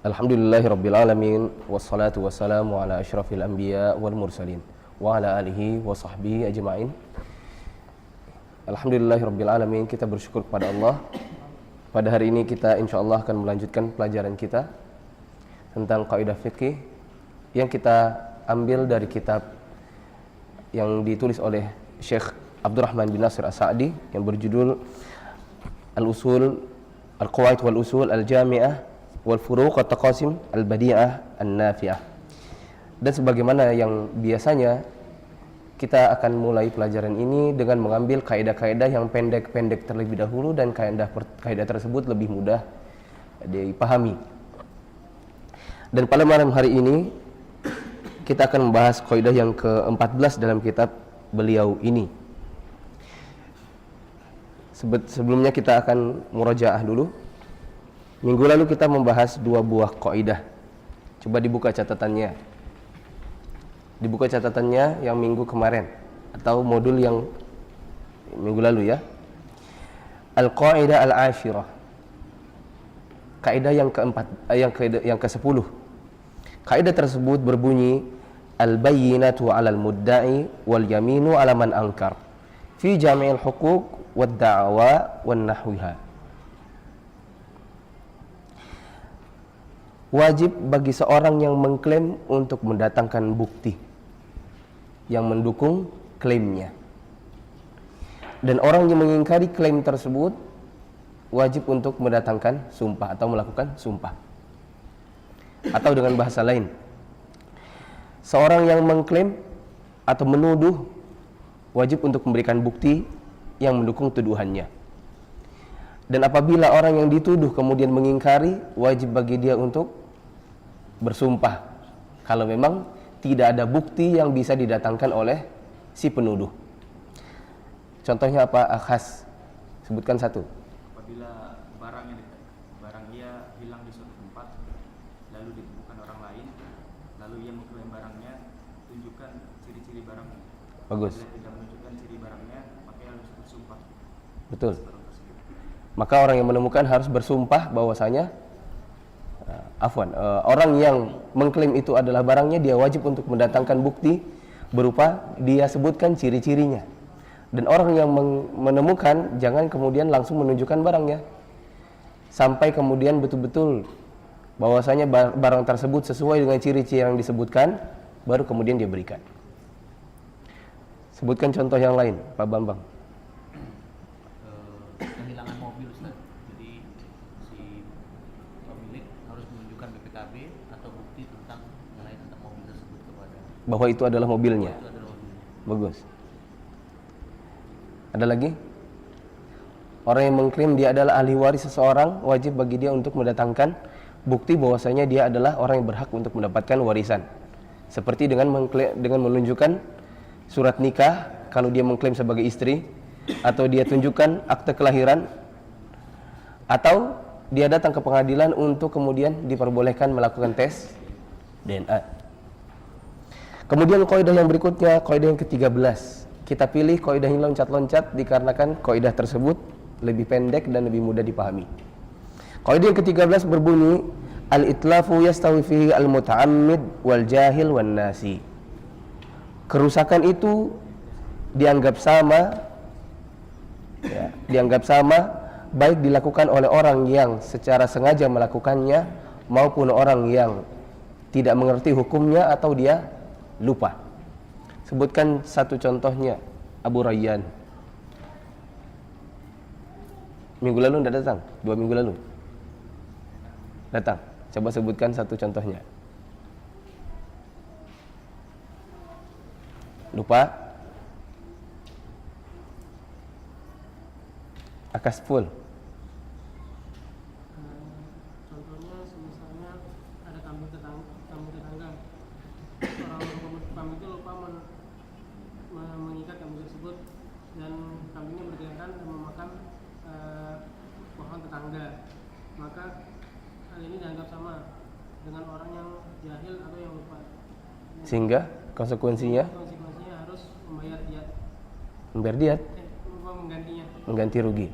Alhamdulillahirabbil alamin wassalatu wassalamu ala asyrafil anbiya wal mursalin wa ala alihi wa sahbihi ajma'in. Alhamdulillahirabbil alamin, kita bersyukur kepada Allah. Pada hari ini kita insyaallah akan melanjutkan pelajaran kita tentang kaidah fikih yang kita ambil dari kitab yang ditulis oleh Syekh Abdurrahman bin Nasir As-Sa'di yang berjudul Al-Usul Al-Qawaid wal Usul Al-Jami'ah wal Furuq At-Taqasim Al-Badi'ah An-Nafi'ah. Dan sebagaimana yang biasanya, kita akan mulai pelajaran ini dengan mengambil kaidah-kaidah yang pendek-pendek terlebih dahulu, dan kaidah tersebut lebih mudah dipahami. Dan pada malam hari ini kita akan membahas kaidah yang ke-14 dalam kitab beliau ini. Sebelumnya kita akan murajaah dulu. Minggu lalu kita membahas dua buah kaidah. Coba dibuka catatannya. Dibuka catatannya yang minggu kemarin atau modul yang minggu lalu ya. Al-Qaidah Al-Ashirah. Kaidah yang keempat, yang ke-10. Kaidah tersebut berbunyi al-bayyinatu 'alal mudda'i wal yaminu 'ala man ankar fi jami'il huquq wad da'wa wan nahwiha. Wajib bagi seorang yang mengklaim untuk mendatangkan bukti yang mendukung klaimnya. Dan orang yang mengingkari klaim tersebut wajib untuk mendatangkan sumpah atau melakukan sumpah. Atau dengan bahasa lain, seorang yang mengklaim atau menuduh wajib untuk memberikan bukti yang mendukung tuduhannya. Dan apabila orang yang dituduh kemudian mengingkari, wajib bagi dia untuk bersumpah kalau memang tidak ada bukti yang bisa didatangkan oleh si penuduh. Contohnya apa, Akhas? Sebutkan satu. Apabila barang ia hilang di suatu tempat, lalu ditemukan orang lain, lalu ia mengklaim barangnya, tunjukkan ciri-ciri barangnya. Bagus. Bila tidak menunjukkan ciri barangnya, maka ia harus bersumpah. Betul. Maka orang yang menemukan harus bersumpah bahwasanya orang yang mengklaim itu adalah barangnya, dia wajib untuk mendatangkan bukti berupa dia sebutkan ciri-cirinya. Dan orang yang menemukan jangan kemudian langsung menunjukkan barangnya, sampai kemudian betul-betul bahwasanya barang tersebut sesuai dengan ciri-ciri yang disebutkan, baru kemudian dia berikan. Sebutkan contoh yang lain, Pak Bambang. Kehilangan mobil, Ustaz. Jadi si pemilik harus menunjukkan BPKB atau bukti tentang nilai tentang mobil tersebut kepada Bahwa itu adalah mobilnya. itu adalah mobilnya. Bagus. Ada lagi? Orang yang mengklaim dia adalah ahli waris seseorang, wajib bagi dia untuk mendatangkan bukti bahwasanya dia adalah orang yang berhak untuk mendapatkan warisan. Seperti dengan menunjukkan surat nikah kalau dia mengklaim sebagai istri, atau dia tunjukkan akte kelahiran, atau dia datang ke pengadilan untuk kemudian diperbolehkan melakukan tes DNA. Kemudian kaidah yang berikutnya, kaidah yang ke-13. Kita pilih kaidah ini loncat-loncat dikarenakan kaidah tersebut lebih pendek dan lebih mudah dipahami. Kaidah yang ke-13 berbunyi al-itlafu yastawi fihi al-muta'ammid wal jahil wan nasi. Kerusakan itu dianggap sama, ya, dianggap sama baik dilakukan oleh orang yang secara sengaja melakukannya maupun orang yang tidak mengerti hukumnya atau dia lupa. Sebutkan satu contohnya, Abu Rayyan. Minggu lalu tidak datang? 2 minggu lalu datang. Coba sebutkan satu contohnya. Lupa? Akas full. Contohnya misalnya ada kambing tetangga. Orang kambing itu lupa mengikat kambing tersebut, dan kambingnya berkeliaran dan memakan pohon tetangga. Maka hal ini dianggap sama dengan orang yang jahil atau yang lupa. Sehingga konsekuensinya harus membayar diat. Membayar diat? Menggantinya. Mengganti rugi.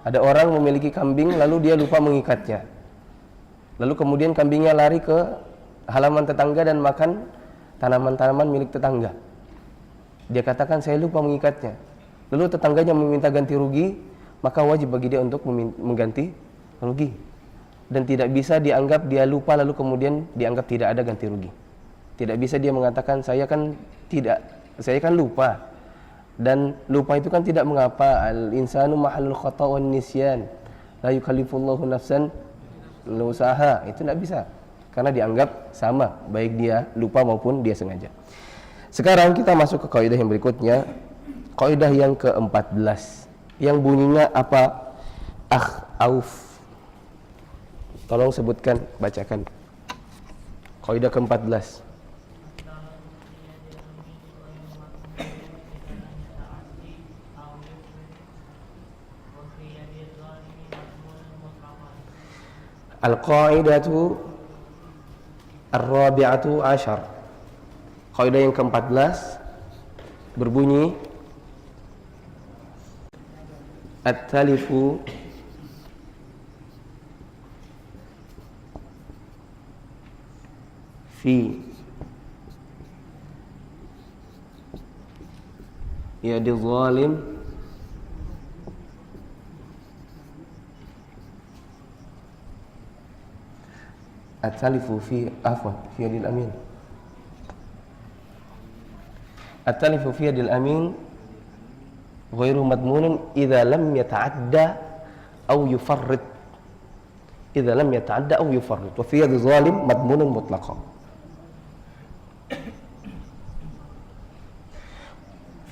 Ada orang memiliki kambing lalu dia lupa mengikatnya. lalu kemudian kambingnya lari ke halaman tetangga dan makan tanaman-tanaman milik tetangga. Dia katakan saya lupa mengikatnya. Lalu tetangganya meminta ganti rugi, maka wajib bagi dia untuk mengganti rugi. Dan tidak bisa dianggap dia lupa lalu kemudian dianggap tidak ada ganti rugi. Tidak bisa dia mengatakan saya kan lupa. Dan lupa itu kan tidak mengapa. Al-insanu mahallul khata' wan nisyan. La yukallifullahu nafsan illa usaha. Itu tidak bisa. Karena dianggap sama, baik dia lupa maupun dia sengaja. Sekarang kita masuk ke kaidah yang berikutnya. Kaidah yang ke-14. Yang bunyinya apa? Auf. Tolong sebutkan, bacakan. Kaidah ke-14. Al-qaidatu ar-rabi'atu asyar. Kaidah yang ke-14 berbunyi at-talifu fi yadi zalim at-talifu fi yadil amin. At-talifu fi yadil amin ghairu madmunun idza lam yata'adda aw yufarrid. Idza lam yata'adda aw yufarrid. Wa fi yadi zalim madmunun mutlaqan.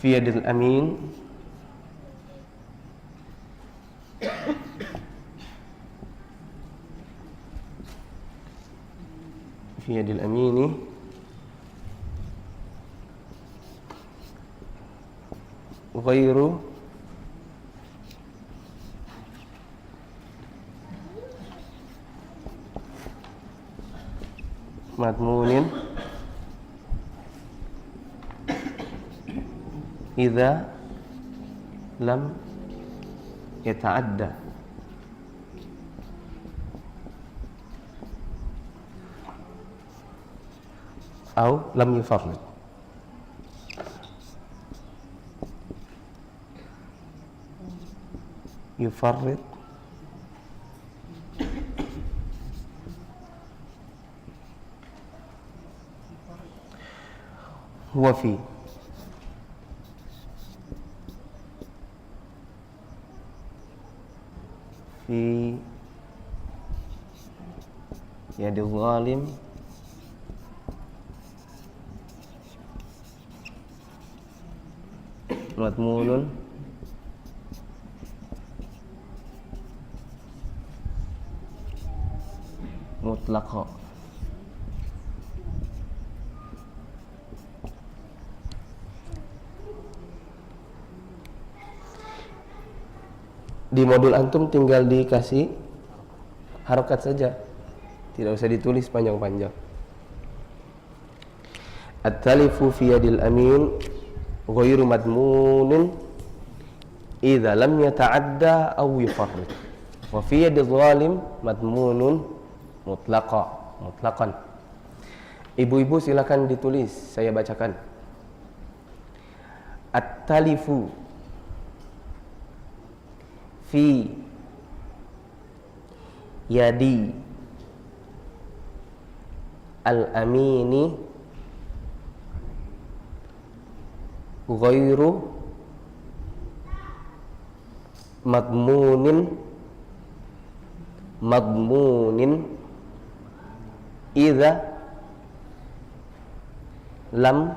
Fi yadil amin في يد الأمين غير مضمون إذا لم يتعدى أو لم يفرط. يفرط هو في يد الظالم madmunun mutlaqo. Di modul antum tinggal dikasih harokat saja, tidak usah ditulis panjang-panjang. At-talifu fi yadil amin ghairu madmunin idza lam yata'adda aw yufarrid. Wa fi yadil zalim madmunun mutlaqan. Ibu-ibu silakan ditulis, saya bacakan. At-talifu fi yadi al-amini ghairu madmunin idza lam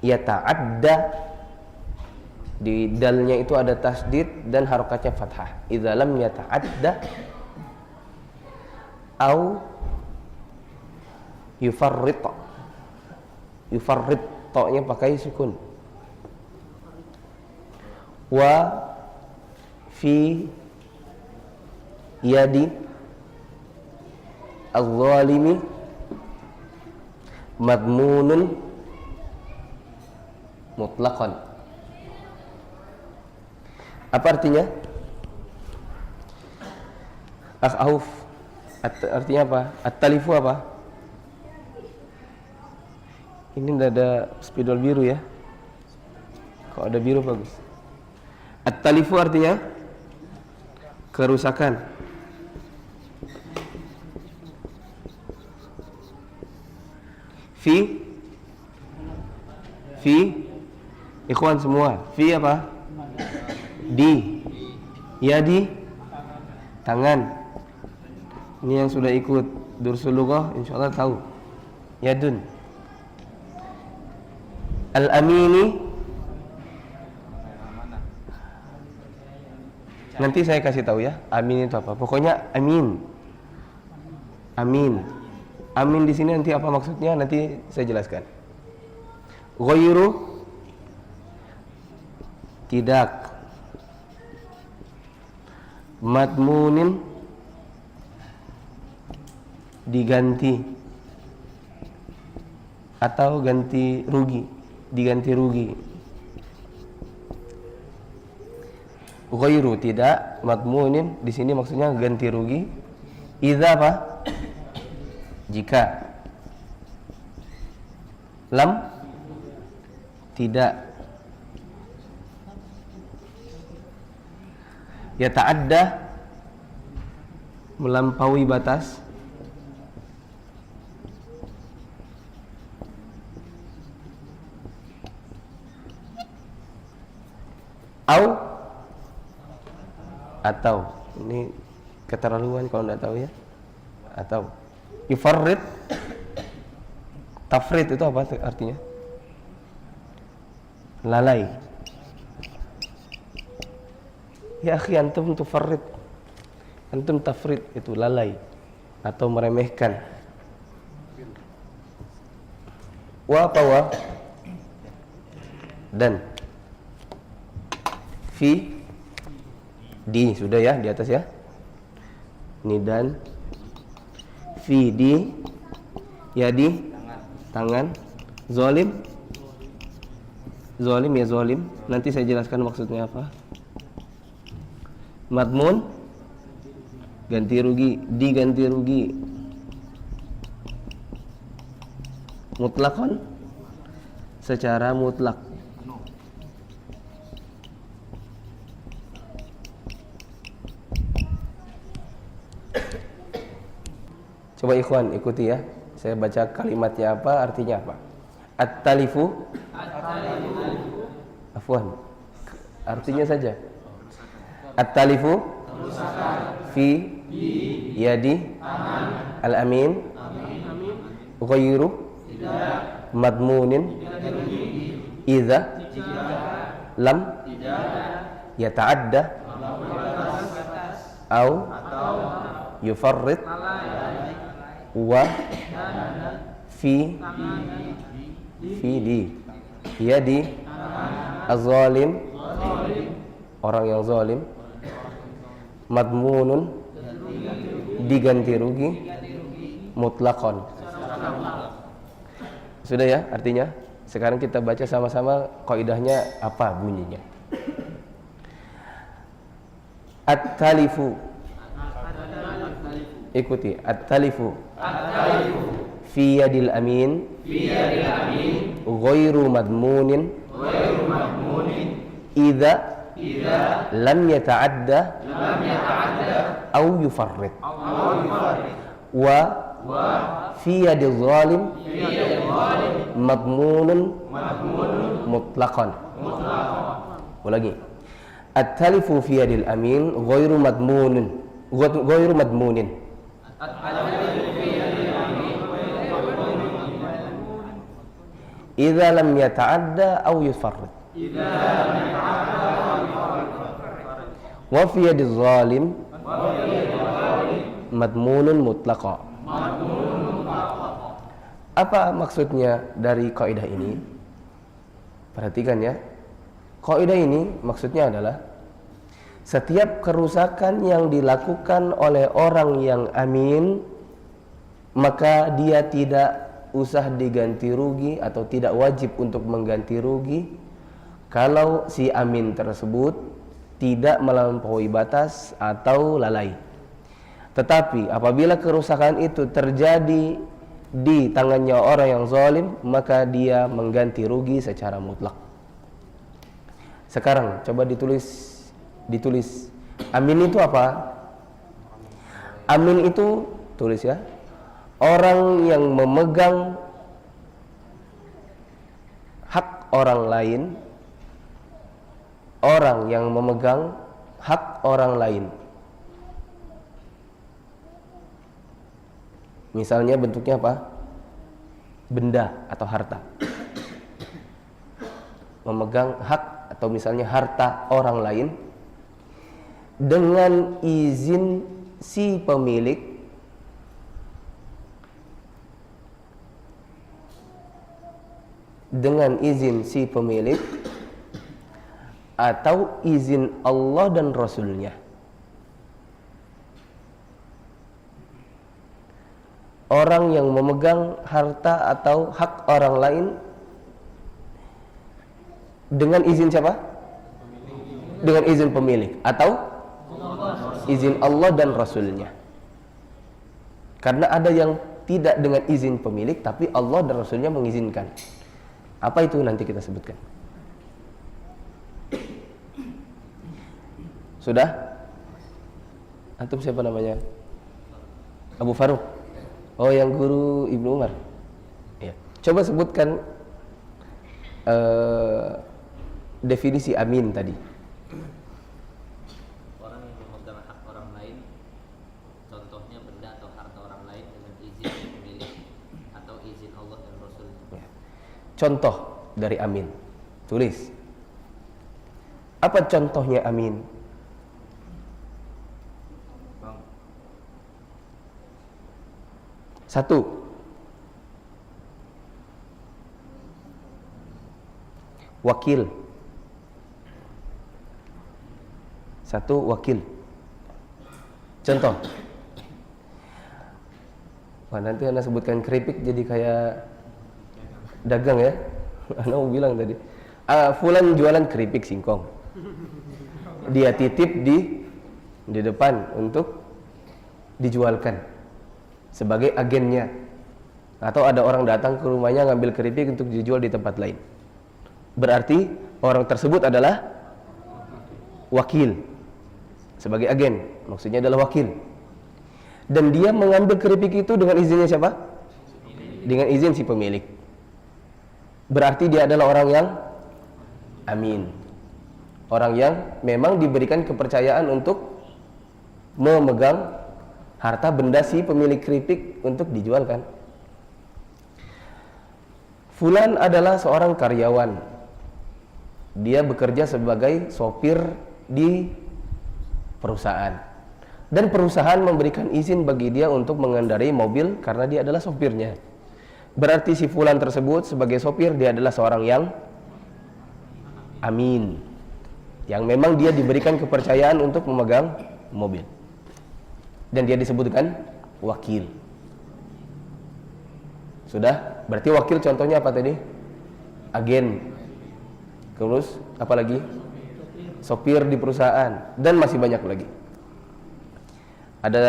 yata'adda. Di dalnya itu ada tasdid dan harokatnya fathah. Idza lam yata'adda au yufarrid. Yufarrid, to-nya pakai sukun. Wa fi yadi az-zalimi madmunun mutlaqan. Apa artinya? Auf. Artinya apa? At-talifu apa? Ini udah ada spidol biru ya. Kalau ada biru bagus. At-talifu artinya kerusakan. Fi ikhwan semua. Fi apa? Di. Ya di tangan. Ini yang sudah ikut Dursul Lughah insyaallah tahu. Yadun. Al-amini. Nanti saya kasih tahu ya, amin itu apa. Pokoknya amin. Amin. Amin di sini nanti apa maksudnya nanti saya jelaskan. Ghairu tidak. Madmunin diganti atau ganti rugi, diganti rugi. Ghairu tidak, madmunin di sini maksudnya ganti rugi. Idza apa? Jika. Lam tidak. Yata'adda melampaui batas. Atau ini keterlaluan kalau tidak tahu ya. Atau yufarrid, tafrid itu apa artinya? Lalai. Ya akhi, antum tufarrid, antum tafrid itu lalai atau meremehkan. Wa apa wa? Dan fi di sudah ya di atas ya. Ini dan fi di ya di tangan. Zalim ya zalim. Nanti saya jelaskan maksudnya apa. Madmun ganti rugi, diganti rugi. Mutlakon secara mutlak. Coba ikhwan ikuti ya. Saya baca kalimatnya apa, artinya apa. At-talifu. Afwan. Artinya saja. At-talifu fi yadi al-amin ghairu madmunin idza lam yata'adda au yufarrid wa fi di yadi az-zalim orang yang zalim madmunun diganti rugi mutlaqan. Sudah ya artinya? Sekarang kita baca sama-sama kaidahnya apa bunyinya. At-talifu. Ikuti at-talifu. Fi yadil amin ghairu madmunin idza lam yata'adda au yufarrid wa fi yadil zalim madmunun mutlaqan. Ulangi. At-talifu fi yadil amin ghairu madmunin idza lam yata'adda au yufarrid wa fi yadiz zalim madmunun mutlaqa. Apa maksudnya dari kaidah ini? Perhatikan ya. Kaidah ini maksudnya adalah setiap kerusakan yang dilakukan oleh orang yang amin, maka dia tidak usah diganti rugi atau tidak wajib untuk mengganti rugi kalau si amin tersebut tidak melampaui batas atau lalai. Tetapi apabila kerusakan itu terjadi di tangannya orang yang zalim, maka dia mengganti rugi secara mutlak. Sekarang coba ditulis. Amin itu apa? Amin itu, tulis ya, orang yang memegang hak orang lain, orang yang memegang hak orang lain. Misalnya bentuknya apa? Benda atau harta. Memegang hak atau misalnya harta orang lain dengan izin si pemilik, dengan izin si pemilik atau izin Allah dan Rasulnya. Orang yang memegang harta atau hak orang lain dengan izin siapa? Dengan izin pemilik atau izin Allah dan Rasulnya. Karena ada yang tidak dengan izin pemilik, tapi Allah dan Rasulnya mengizinkan. Apa itu nanti kita sebutkan. Sudah? Antum siapa namanya? Abu Faruk. Oh, yang guru Ibnu Umar. Ya. Coba sebutkan definisi amin tadi. Orang yang memegang hak orang lain, contohnya benda atau harta orang lain dengan izin pemilik atau izin Allah dan Rasul. Ya. Contoh dari amin. Tulis. Apa contohnya amin? Bang, Satu, wakil. Satu, wakil. Contoh. Wah, nanti Anda sebutkan keripik jadi kayak dagang ya. Anda mau bilang tadi, fulan jualan keripik singkong. Dia titip di depan untuk dijualkan sebagai agennya. Atau ada orang datang ke rumahnya ngambil keripik untuk dijual di tempat lain. Berarti orang tersebut adalah wakil, sebagai agen, maksudnya adalah wakil. Dan dia mengambil keripik itu dengan izinnya siapa? Dengan izin si pemilik. Berarti dia adalah orang yang amin, orang yang memang diberikan kepercayaan untuk memegang harta benda si pemilik keripik untuk dijualkan. Fulan adalah seorang karyawan. Dia bekerja sebagai sopir di perusahaan. Dan perusahaan memberikan izin bagi dia untuk mengendarai mobil karena dia adalah sopirnya. Berarti si fulan tersebut sebagai sopir, dia adalah seorang yang amin, yang memang dia diberikan kepercayaan untuk memegang mobil. Dan dia disebutkan wakil. Sudah? Berarti wakil contohnya apa tadi? Agen. Terus apa lagi? Sopir di perusahaan. Dan masih banyak lagi. Ada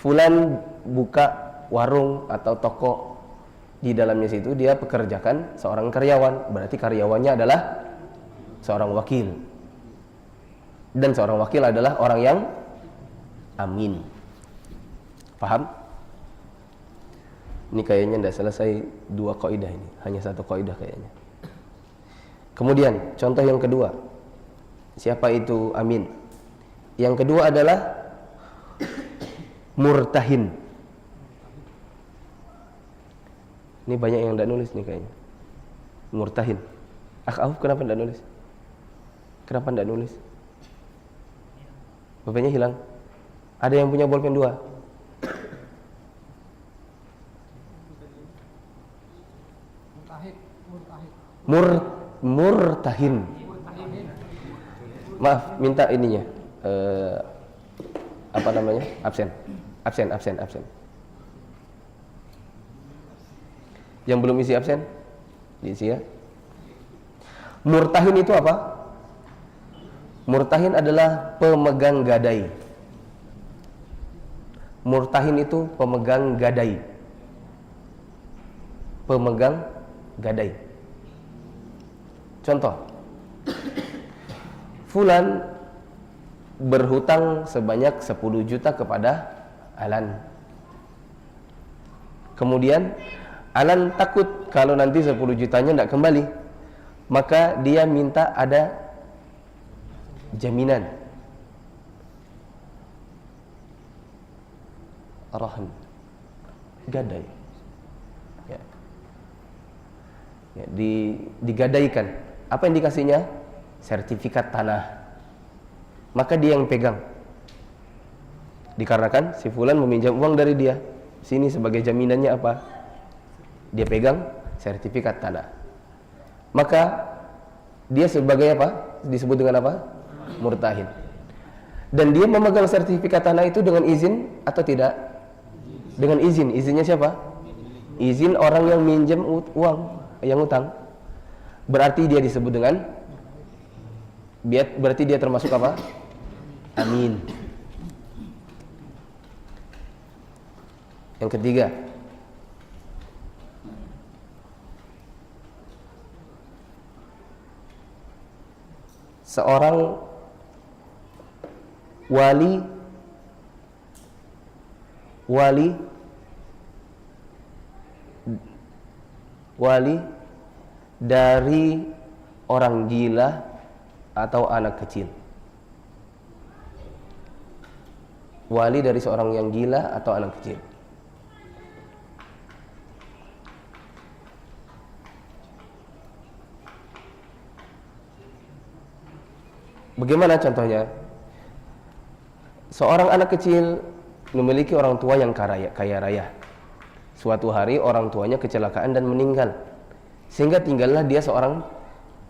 fulan buka warung atau toko, di dalamnya situ dia pekerjakan seorang karyawan. Berarti karyawannya adalah seorang wakil. Dan seorang wakil adalah orang yang amin. Paham? Ini kayaknya tidak selesai dua kaidah ini, hanya satu kaidah kayaknya. Kemudian contoh yang kedua, siapa itu amin? Yang kedua adalah murtahin. Ini banyak yang tidak nulis nih kayaknya. Murtahin. Auf, kenapa tidak nulis? Kenapa tidak nulis? Bapaknya hilang. Ada yang punya bolpen 2? Murtahin. Maaf, minta ininya. Apa namanya? Absen. Yang belum isi absen, diisi ya. Murtahin itu apa? Murtahin adalah pemegang gadai. Murtahin itu pemegang gadai. Pemegang gadai. Contoh, fulan berhutang sebanyak 10 juta kepada Alan. Kemudian Alan takut kalau nanti 10 jutanya tidak kembali, maka dia minta ada jaminan, rahan, gadai, ya. Ya, digadaikan. Apa yang dikasihnya? Sertifikat tanah. Maka dia yang pegang. Dikarenakan si fulan meminjam uang dari dia. Sini sebagai jaminannya apa? Dia pegang sertifikat tanah. Maka dia sebagai apa? Disebut dengan apa? Murtahin. Dan dia memegang sertifikat tanah itu dengan izin atau tidak? Dengan izin. Izinnya siapa? Izin orang yang minjem uang, yang utang. Berarti dia disebut dengan, berarti dia termasuk apa? Amin. Yang ketiga, seorang wali dari orang gila atau anak kecil. Wali dari seorang yang gila atau anak kecil. Bagaimana contohnya? Seorang anak kecil memiliki orang tua yang kaya raya. Suatu hari orang tuanya kecelakaan dan meninggal, sehingga tinggallah dia seorang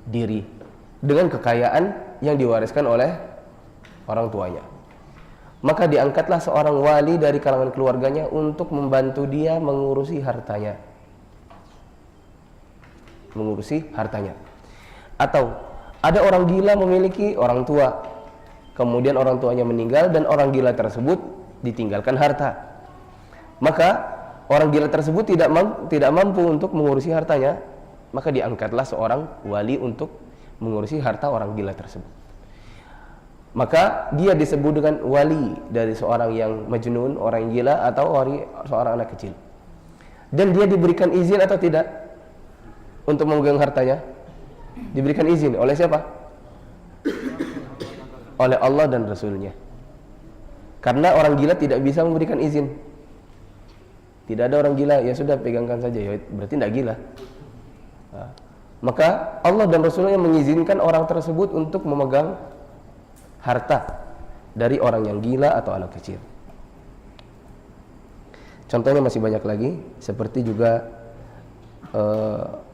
diri dengan kekayaan yang diwariskan oleh orang tuanya. Maka diangkatlah seorang wali dari kalangan keluarganya untuk membantu dia mengurusi hartanya. Atau ada orang gila memiliki orang tua, kemudian orang tuanya meninggal dan orang gila tersebut ditinggalkan harta. Maka orang gila tersebut tidak mampu untuk mengurusi hartanya, maka diangkatlah seorang wali untuk mengurusi harta orang gila tersebut. Maka dia disebut dengan wali dari seorang yang majnun, orang gila, atau seorang anak kecil. Dan dia diberikan izin atau tidak untuk memegang hartanya? Diberikan izin oleh siapa? Oleh Allah dan Rasulnya. Karena orang gila tidak bisa memberikan izin. Tidak ada orang gila, ya sudah pegangkan saja, ya berarti tidak gila. Nah, maka Allah dan Rasulnya mengizinkan orang tersebut untuk memegang harta dari orang yang gila atau anak kecil. Contohnya masih banyak lagi, seperti juga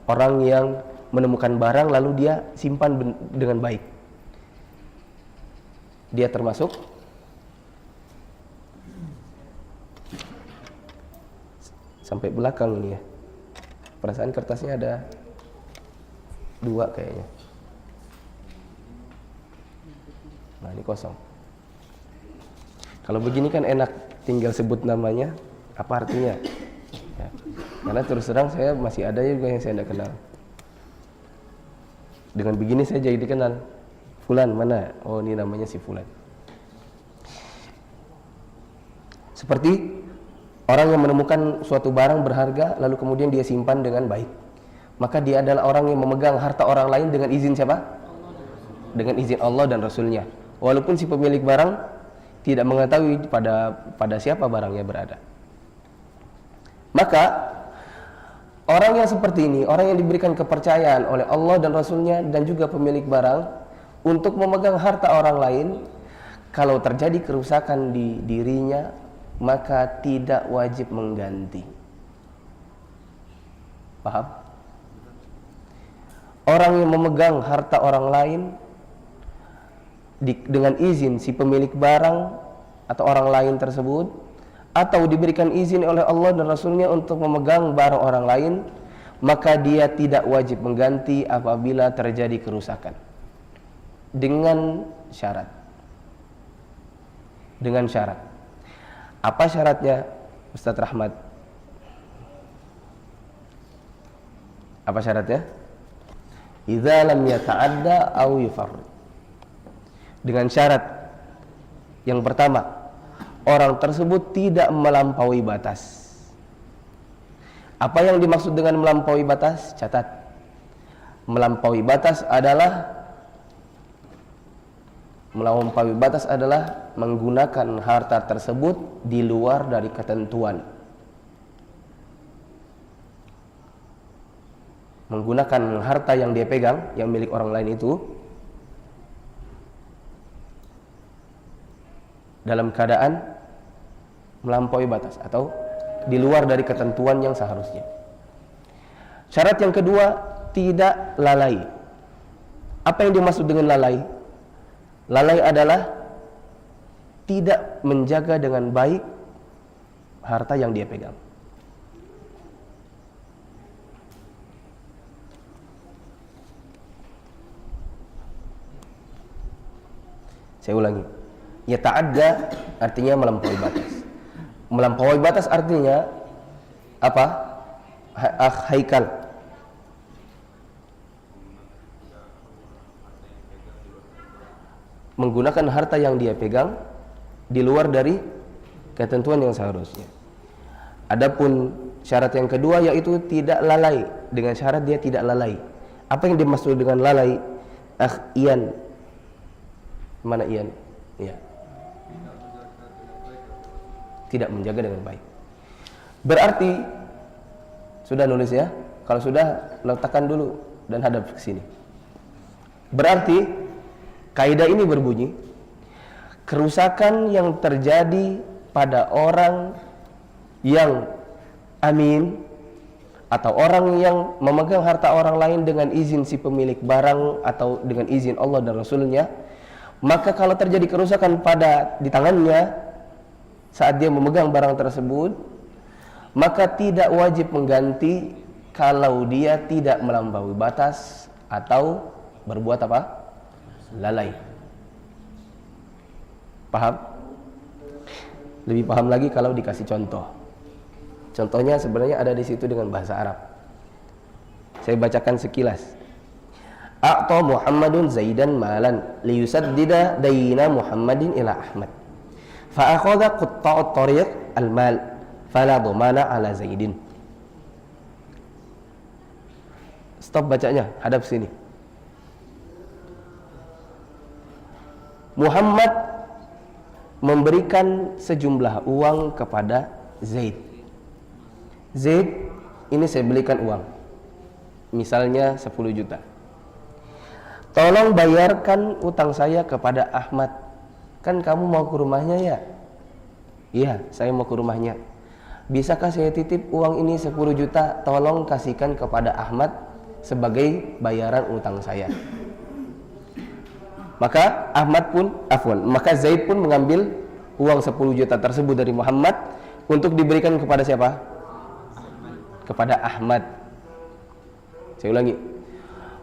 orang yang menemukan barang lalu dia simpan dengan baik. Dia termasuk sampai belakang ini ya. Perasaan kertasnya ada 2 kayaknya. Nah, ini kosong. Kalau begini kan enak, tinggal sebut namanya, apa artinya. Ya. Karena terus terang saya masih ada juga yang saya tidak kenal. Dengan begini saya jadi dikenal. Fulan mana? Oh, ini namanya si Fulan. Seperti orang yang menemukan suatu barang berharga lalu kemudian dia simpan dengan baik. Maka dia adalah orang yang memegang harta orang lain dengan izin siapa? Dengan izin Allah dan Rasulnya. Walaupun si pemilik barang tidak mengetahui pada siapa barangnya berada. Maka orang yang seperti ini, orang yang diberikan kepercayaan oleh Allah dan Rasulnya dan juga pemilik barang untuk memegang harta orang lain, kalau terjadi kerusakan di dirinya, maka tidak wajib mengganti. Paham? Orang yang memegang harta orang lain dengan izin si pemilik barang atau orang lain tersebut, atau diberikan izin oleh Allah dan Rasulnya untuk memegang barang orang lain, maka dia tidak wajib mengganti apabila terjadi kerusakan. Dengan syarat. Apa syaratnya, Ustadz Rahmat? Apa syaratnya? Idza lam yata'adda aw yufarrid. Dengan syarat yang pertama, orang tersebut tidak melampaui batas. Apa yang dimaksud dengan melampaui batas? Catat. Melampaui batas adalah menggunakan harta tersebut di luar dari ketentuan. Menggunakan harta yang dia pegang, yang milik orang lain itu, dalam keadaan melampaui batas atau di luar dari ketentuan yang seharusnya. Syarat yang kedua, tidak lalai. Apa yang dimaksud dengan lalai? Lalai adalah tidak menjaga dengan baik harta yang dia pegang. Saya ulangi. Yata'adda artinya melampaui batas. Melampaui batas artinya apa? Haikal. Menggunakan harta yang dia pegang di luar dari ketentuan yang seharusnya. Adapun syarat yang kedua yaitu tidak lalai. Dengan syarat dia tidak lalai. Apa yang dimaksud dengan lalai? Ian. Mana Ian? Ya. Tidak menjaga dengan baik. Berarti sudah nulis ya? Kalau sudah, letakkan dulu dan hadap ke sini. Berarti kaidah ini berbunyi, kerusakan yang terjadi pada orang yang amin atau orang yang memegang harta orang lain dengan izin si pemilik barang atau dengan izin Allah dan Rasulnya, maka kalau terjadi kerusakan di tangannya saat dia memegang barang tersebut, maka tidak wajib mengganti kalau dia tidak melampaui batas atau berbuat apa? Lalai. Paham? Lebih paham lagi kalau dikasih contoh. Contohnya sebenarnya ada di situ dengan bahasa Arab. Saya bacakan sekilas. A'ta Muhammadun Zaidan malan liyusaddida dayna Muhammadin ila Ahmad. Fa akhadha qutta'ut tariq al-mal fala dhamana ala Zaidin. Stop bacanya, hadap sini. Muhammad memberikan sejumlah uang kepada Zaid. Zaid, ini saya belikan uang. Misalnya 10 juta. Tolong bayarkan utang saya kepada Ahmad. Kan kamu mau ke rumahnya ya? Iya, saya mau ke rumahnya. Bisakah saya titip uang ini 10 juta? Tolong kasihkan kepada Ahmad sebagai bayaran utang saya. Maka maka Zaid pun mengambil uang 10 juta tersebut dari Muhammad untuk diberikan kepada siapa? Kepada Ahmad. Saya ulangi.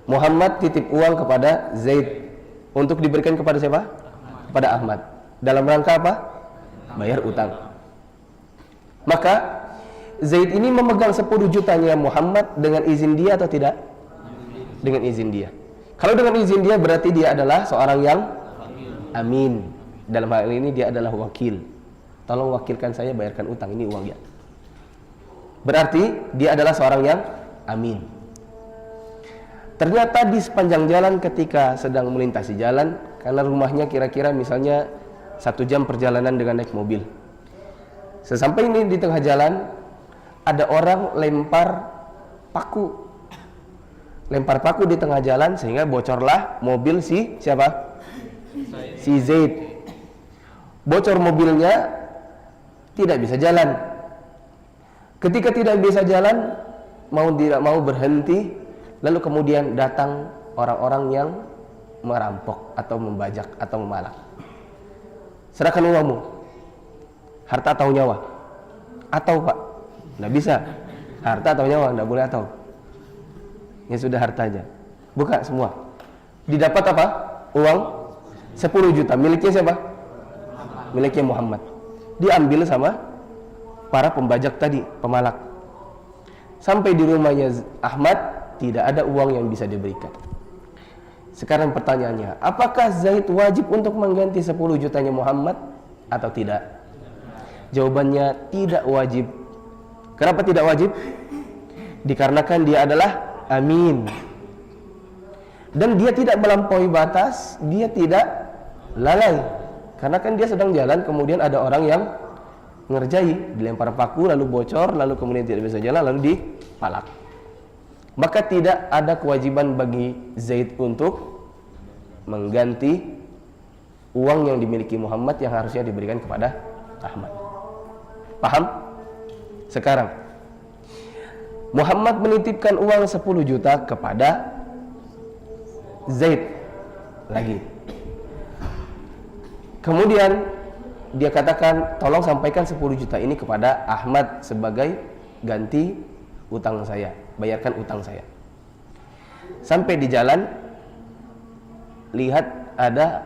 Muhammad titip uang kepada Zaid untuk diberikan kepada siapa? Kepada Ahmad. Dalam rangka apa? Bayar utang. Maka Zaid ini memegang 10 jutanya Muhammad dengan izin dia atau tidak? Dengan izin dia. Kalau dengan izin dia berarti dia adalah seorang yang amin. Dalam hal ini dia adalah wakil. Tolong wakilkan saya bayarkan utang, ini uangnya. Berarti dia adalah seorang yang amin. Ternyata di sepanjang jalan ketika sedang melintasi jalan, karena rumahnya kira-kira misalnya 1 jam perjalanan dengan naik mobil. Sesampai ini di tengah jalan, ada orang lempar paku di tengah jalan sehingga bocorlah mobil si siapa? Si Zaid. Bocor mobilnya, tidak bisa jalan. Ketika tidak bisa jalan, tidak mau berhenti, lalu kemudian datang orang-orang yang merampok atau membajak atau memalak. Serahkan uangmu, harta atau nyawa? Atau Pak? Nggak bisa. Harta atau nyawa, nggak boleh atau. Ya sudah hartanya. Buka semua. Didapat apa? Uang 10 juta. Miliknya siapa? Miliknya Muhammad. diambil sama para pembajak tadi, pemalak. Sampai di rumahnya Ahmad, tidak ada uang yang bisa diberikan. Sekarang pertanyaannya, apakah Zaid wajib untuk mengganti 10 jutanya Muhammad atau tidak? Jawabannya tidak wajib. Kenapa tidak wajib? Dikarenakan dia adalah amin. Dan dia tidak melampaui batas, dia tidak lalai. Karena kan dia sedang jalan, kemudian ada orang yang ngerjai, dilempar paku, lalu bocor, lalu kemudian tidak bisa jalan, lalu dipalak. Maka tidak ada kewajiban bagi Zaid untuk mengganti uang yang dimiliki Muhammad yang harusnya diberikan kepada Ahmad. Paham? Sekarang Muhammad menitipkan uang 10 juta kepada Zaid lagi. Kemudian dia katakan, tolong sampaikan 10 juta ini kepada Ahmad sebagai ganti utang saya, bayarkan utang saya. Sampai di jalan, lihat ada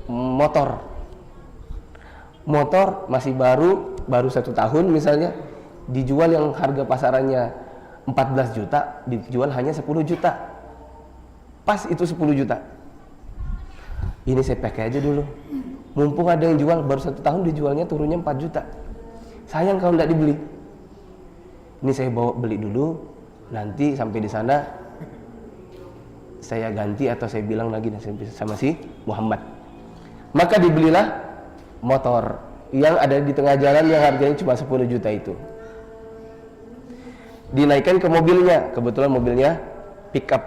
motor masih baru 1 tahun misalnya, dijual yang harga pasarannya 14 juta, dijual hanya 10 juta. Pas itu 10 juta. Ini saya pakai aja dulu. Mumpung ada yang jual baru 1 tahun, dijualnya turunnya 4 juta. Sayang kalau tidak dibeli. Ini saya bawa beli dulu, nanti sampai di sana saya ganti atau saya bilang lagi sama si Muhammad. Maka dibelilah motor yang ada di tengah jalan yang harganya cuma 10 juta itu. Dinaikkan ke mobilnya, kebetulan mobilnya pick up.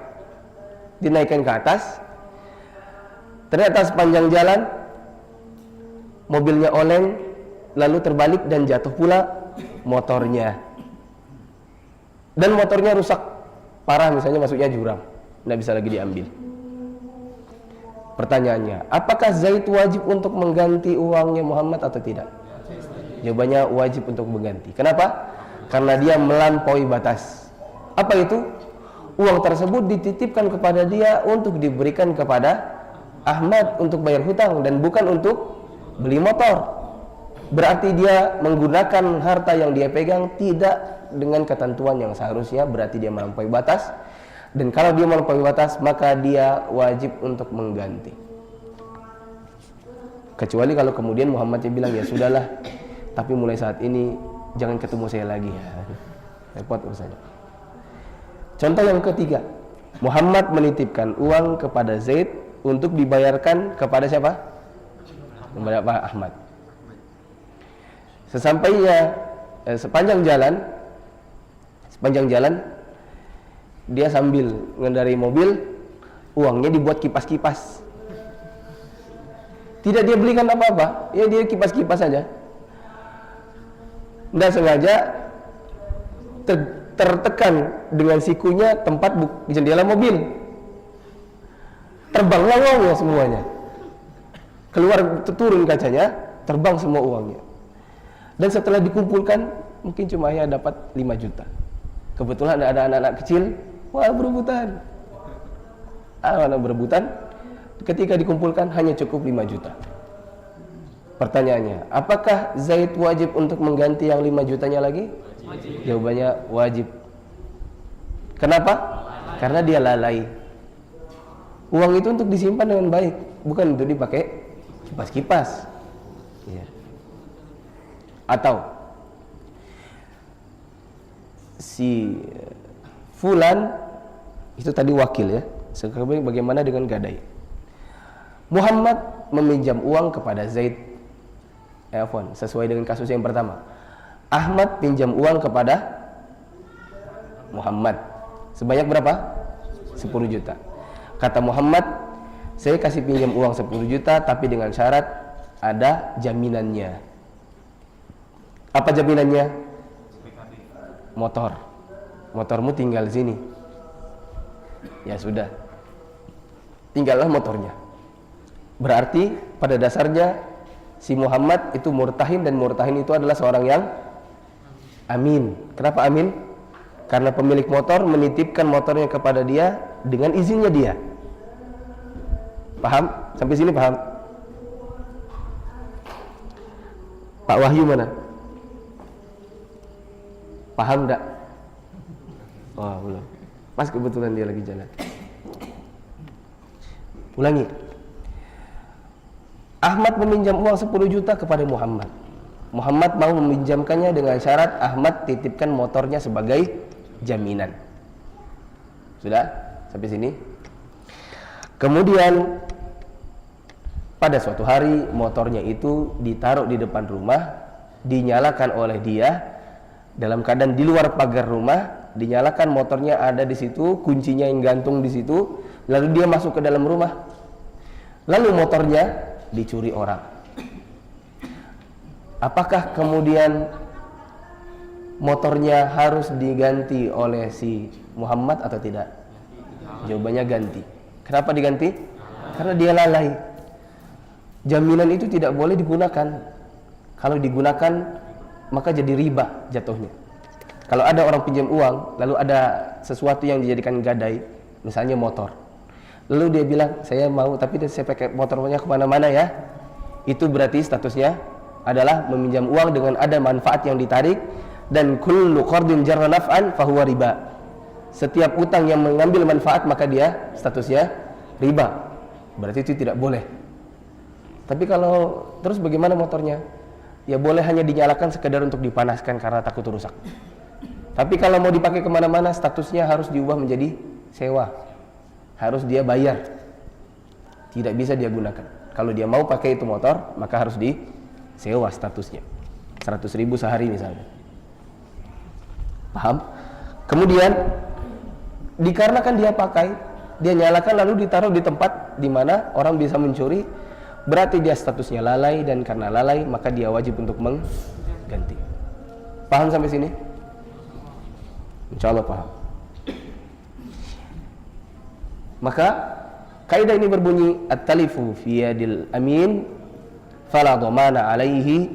Dinaikkan ke atas. Ternyata sepanjang jalan mobilnya oleng, lalu terbalik dan jatuh pula motornya. Dan motornya rusak parah, misalnya masuknya jurang, tidak bisa lagi diambil. Pertanyaannya, apakah Zaid wajib untuk mengganti uangnya Muhammad atau tidak? Jawabannya wajib untuk mengganti. Kenapa? Karena dia melampaui batas. Apa itu? Uang tersebut dititipkan kepada dia untuk diberikan kepada Ahmad untuk bayar hutang dan bukan untuk beli motor. Berarti dia menggunakan harta yang dia pegang tidak dengan ketentuan yang seharusnya, berarti dia melampaui batas. Dan kalau dia melampaui batas, maka dia wajib untuk mengganti. Kecuali kalau kemudian Muhammad bilang, ya sudahlah, tapi mulai saat ini jangan ketemu saya lagi. Repot urusannya. Contoh yang ketiga, Muhammad menitipkan uang kepada Zaid untuk dibayarkan kepada siapa? Kepada Pak Ahmad. Sesampainya sepanjang jalan dia sambil mengendarai mobil, uangnya dibuat kipas-kipas. Tidak dia belikan apa-apa, ya dia kipas-kipas saja. Tidak sengaja tertekan dengan sikunya tempat jendela mobil. Terbanglah uangnya semuanya. Keluar, turun kacanya, terbang semua uangnya. Dan setelah dikumpulkan, mungkin cuma ya dapat 5 juta. Kebetulan ada anak-anak kecil, wah berebutan. Anak berebutan, ketika dikumpulkan hanya cukup 5 juta. Pertanyaannya, apakah Zaid wajib untuk mengganti yang 5 jutanya lagi? Wajib. Jawabannya wajib. Kenapa? Karena dia lalai. Uang itu untuk disimpan dengan baik, bukan untuk dipakai kipas-kipas. Ya. Atau si fulan itu tadi wakil ya. Sekarang bagaimana dengan gadai? Muhammad meminjam uang kepada Zaid. Sesuai dengan kasus yang pertama. Ahmad pinjam uang kepada Muhammad. Sebanyak berapa? 10 juta. Kata Muhammad, saya kasih pinjam uang 10 juta tapi dengan syarat ada jaminannya. Apa jaminannya? Motormu tinggal di sini. Ya sudah, tinggallah motornya. Berarti pada dasarnya si Muhammad itu murtahin, dan murtahin itu adalah seorang yang amin. Kenapa amin? Karena pemilik motor menitipkan motornya kepada dia dengan izinnya dia. Paham? Sampai sini paham? Pak Wahyu mana? Paham enggak? Oh, belum. Pas kebetulan dia lagi jalan. Ulangi. Ahmad meminjam uang 10 juta kepada Muhammad. Muhammad mau meminjamkannya dengan syarat Ahmad titipkan motornya sebagai jaminan. Sudah? Sampai sini? Kemudian pada suatu hari motornya itu ditaruh di depan rumah, dinyalakan oleh dia dalam keadaan di luar pagar rumah, dinyalakan motornya ada di situ, kuncinya yang gantung di situ, lalu dia masuk ke dalam rumah. Lalu motornya dicuri orang. Apakah kemudian motornya harus diganti oleh si Muhammad atau tidak? Jawabannya ganti. Kenapa diganti? Karena dia lalai. Jaminan itu tidak boleh digunakan. Kalau digunakan maka jadi riba jatuhnya. Kalau ada orang pinjam uang, lalu ada sesuatu yang dijadikan gadai, misalnya motor, lalu dia bilang saya mau tapi saya pakai motornya kemana-mana ya, itu berarti statusnya adalah meminjam uang dengan ada manfaat yang ditarik, dan kullu qardin jarra naf'an fahuwa riba. Setiap utang yang mengambil manfaat maka dia statusnya riba, berarti itu tidak boleh. Tapi kalau terus bagaimana motornya? Ya boleh hanya dinyalakan sekedar untuk dipanaskan karena takut rusak. Tapi kalau mau dipakai kemana-mana, statusnya harus diubah menjadi sewa, harus dia bayar, tidak bisa dia gunakan. Kalau dia mau pakai itu motor, maka harus disewa statusnya, 100.000 sehari misalnya. Paham? Kemudian dikarenakan dia pakai, dia nyalakan lalu ditaruh di tempat di mana orang bisa mencuri, berarti dia statusnya lalai, dan karena lalai maka dia wajib untuk mengganti. Paham sampai sini? Insyaallah paham. Maka kaidah ini berbunyi at-talifu fi yadil amin fala dhamana alaihi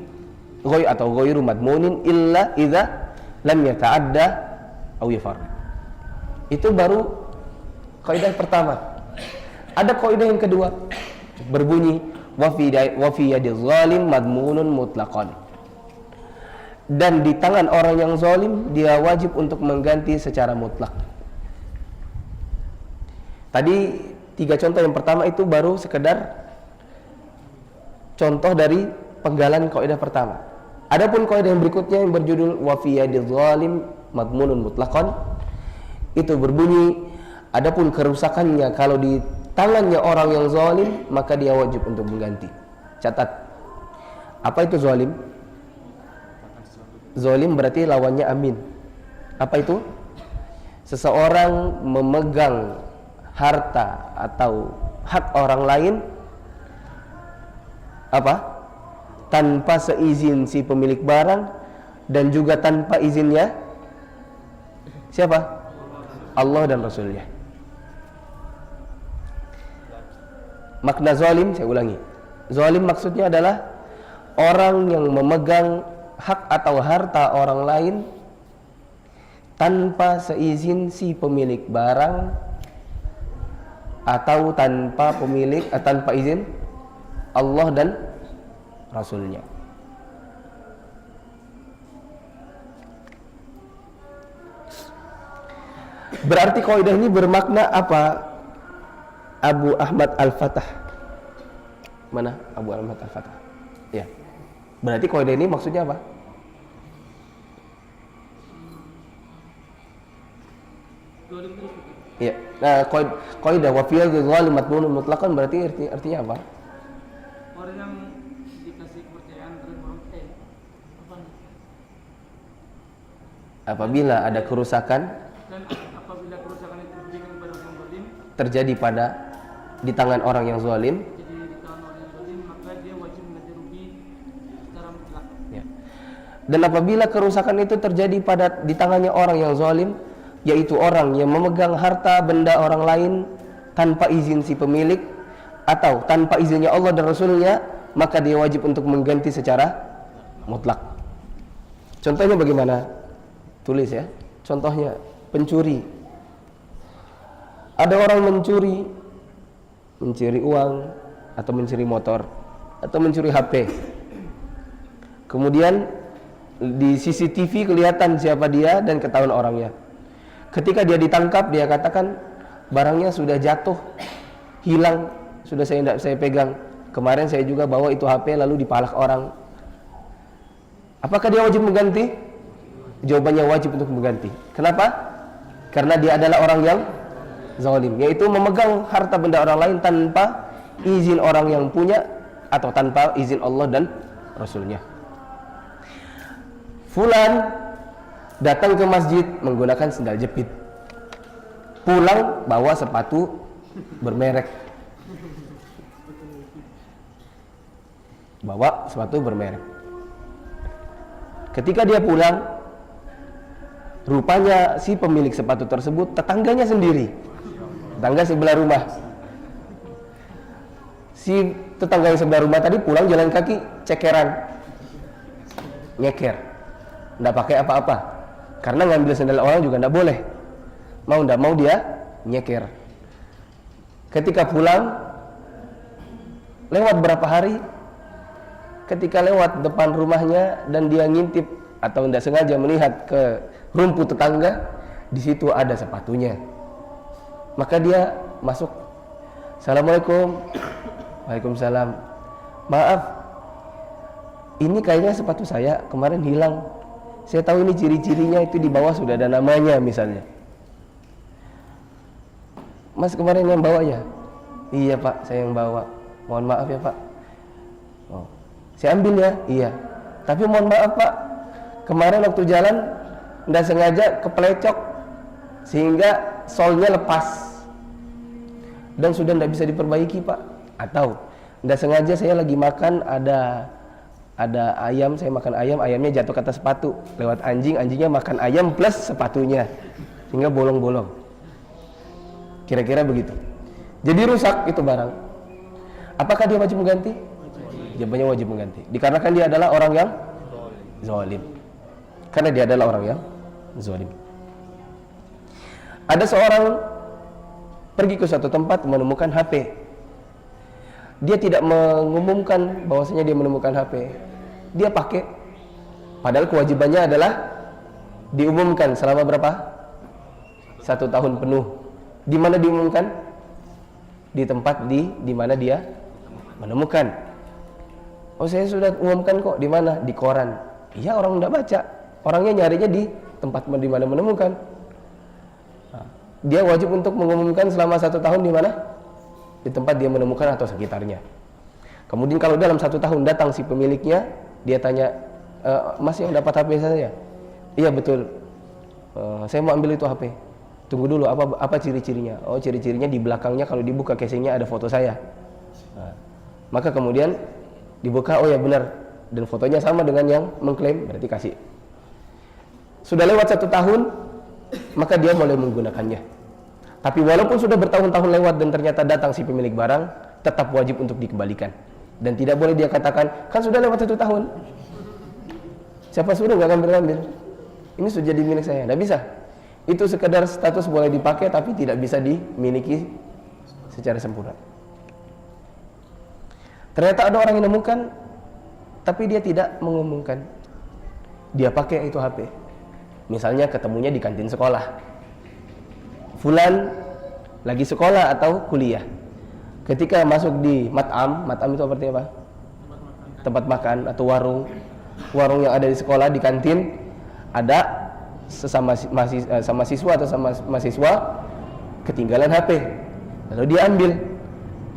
atau ghairu madmunin illa idza lam yata'adda aw yafarrid. Itu baru kaidah pertama. Ada kaidah yang kedua berbunyi wa fi yadiz zalim madmunun mutlaqan. Dan di tangan orang yang zalim dia wajib untuk mengganti secara mutlak. Tadi 3 contoh yang pertama itu baru sekedar contoh dari penggalan kaidah pertama. Adapun kaidah yang berikutnya yang berjudul wa fi yadiz zalim madmunun mutlaqan, itu berbunyi adapun kerusakannya kalau di tangannya orang yang zalim maka dia wajib untuk mengganti. Catat. Apa itu zalim? Zalim berarti lawannya amin. Apa itu? Seseorang memegang harta atau hak orang lain apa? Tanpa seizin si pemilik barang dan juga tanpa izinnya siapa? Allah dan Rasulnya. Makna zalim, saya ulangi. Zalim maksudnya adalah orang yang memegang hak atau harta orang lain tanpa seizin si pemilik barang atau tanpa izin Allah dan Rasulnya. Berarti kaidah ini bermakna apa? Abu Ahmad Al-Fatah. Mana Abu Ahmad Al-Fatah? Ya. Berarti kaidah ini maksudnya apa? Ya. Nah, kaidah wa fi zalim madmunun mutlaqan berarti artinya apa? Orang yang dikasih kepercayaan terus orang apabila ada kerusakan dan apabila kerusakan itu terjadi pada orang zalim, terjadi di tangan orang yang zalim, jadi di tangan orang yang zalim, maka dia wajib mengganti rugi secara mutlak. ya. Dan apabila kerusakan itu terjadi di tangannya orang yang zalim, yaitu orang yang memegang harta benda orang lain tanpa izin si pemilik atau tanpa izinnya Allah dan Rasulnya, maka dia wajib untuk mengganti secara mutlak. Contohnya bagaimana? Tulis ya. Contohnya pencuri. Ada orang mencuri uang atau mencuri motor atau mencuri HP. Kemudian di CCTV kelihatan siapa dia dan ketahuan orangnya. Ketika dia ditangkap, dia katakan barangnya sudah jatuh, hilang, sudah saya pegang. Kemarin saya juga bawa itu HP lalu dipalak orang. Apakah dia wajib mengganti? Jawabannya wajib untuk mengganti. Kenapa? Karena dia adalah orang yang zalim, yaitu memegang harta benda orang lain tanpa izin orang yang punya atau tanpa izin Allah dan Rasulnya. Fulan datang ke masjid menggunakan sendal jepit, pulang bawa sepatu bermerek. Bawa sepatu bermerek. Ketika dia pulang, rupanya si pemilik sepatu tersebut tetangganya sendiri, tetangga sebelah rumah. Si tetangga yang sebelah rumah tadi pulang jalan kaki, cekeran, nyeker, nggak pakai apa-apa, karena ngambil sendal orang juga nggak boleh. Mau nggak mau dia nyeker. Ketika pulang, lewat berapa hari, ketika lewat depan rumahnya dan dia ngintip atau tidak sengaja melihat ke rumput tetangga, di situ ada sepatunya. Maka dia masuk. Assalamualaikum. Waalaikumsalam. Maaf, ini kayaknya sepatu saya kemarin hilang. Saya tahu ini ciri-cirinya, itu di bawah sudah ada namanya misalnya. Mas kemarin yang bawa ya? Iya Pak, saya yang bawa. Mohon maaf ya Pak. Oh, saya ambil ya? Iya. Tapi mohon maaf Pak, kemarin waktu jalan tidak sengaja kepelecok sehingga solnya lepas dan sudah tidak bisa diperbaiki Pak. Atau tidak sengaja saya lagi makan, ada ayam, saya makan ayam, ayamnya jatuh ke atas sepatu, lewat anjing, anjingnya makan ayam plus sepatunya sehingga bolong-bolong. Kira-kira begitu. Jadi rusak itu barang. Apakah dia wajib mengganti? Jawabannya wajib mengganti. Dikarenakan dia adalah orang yang zalim. Karena dia adalah orang yang zalim. Ada seorang pergi ke suatu tempat menemukan HP. Dia tidak mengumumkan bahwasanya dia menemukan HP. Dia pakai. Padahal kewajibannya adalah diumumkan selama berapa? 1 tahun penuh. Di mana diumumkan? Di tempat di mana dia menemukan. Oh, saya sudah umumkan kok. Di mana? Di koran. Iya, orang tidak baca. Orangnya nyarinya di tempat di mana menemukan. Nah, dia wajib untuk mengumumkan selama 1 tahun di mana? Di tempat dia menemukan atau sekitarnya. Kemudian kalau dalam 1 tahun datang si pemiliknya, dia tanya, Mas yang dapat HP saya? Iya betul. Saya mau ambil itu HP. Tunggu dulu, apa ciri-cirinya? Oh, ciri-cirinya di belakangnya kalau dibuka casingnya ada foto saya. Nah, maka kemudian dibuka, oh ya benar, dan fotonya sama dengan yang mengklaim, berarti kasih. Sudah lewat 1 tahun, maka dia mulai menggunakannya. Tapi walaupun sudah bertahun-tahun lewat dan ternyata datang si pemilik barang, tetap wajib untuk dikembalikan. Dan tidak boleh dia katakan, kan sudah lewat 1 tahun, siapa suruh nggak ngambil-ngambil, ini sudah jadi milik saya. Tidak bisa. Itu sekedar status boleh dipakai, tapi tidak bisa dimiliki secara sempurna. Ternyata ada orang yang menemukan, tapi dia tidak mengumumkan. Dia pakai itu HP. Misalnya ketemunya di kantin sekolah. Fulan lagi sekolah atau kuliah. Ketika masuk di mat'am itu artinya apa? Tempat makan atau warung. Warung yang ada di sekolah, di kantin, ada sesama siswa atau sama mahasiswa ketinggalan HP. Lalu dia ambil.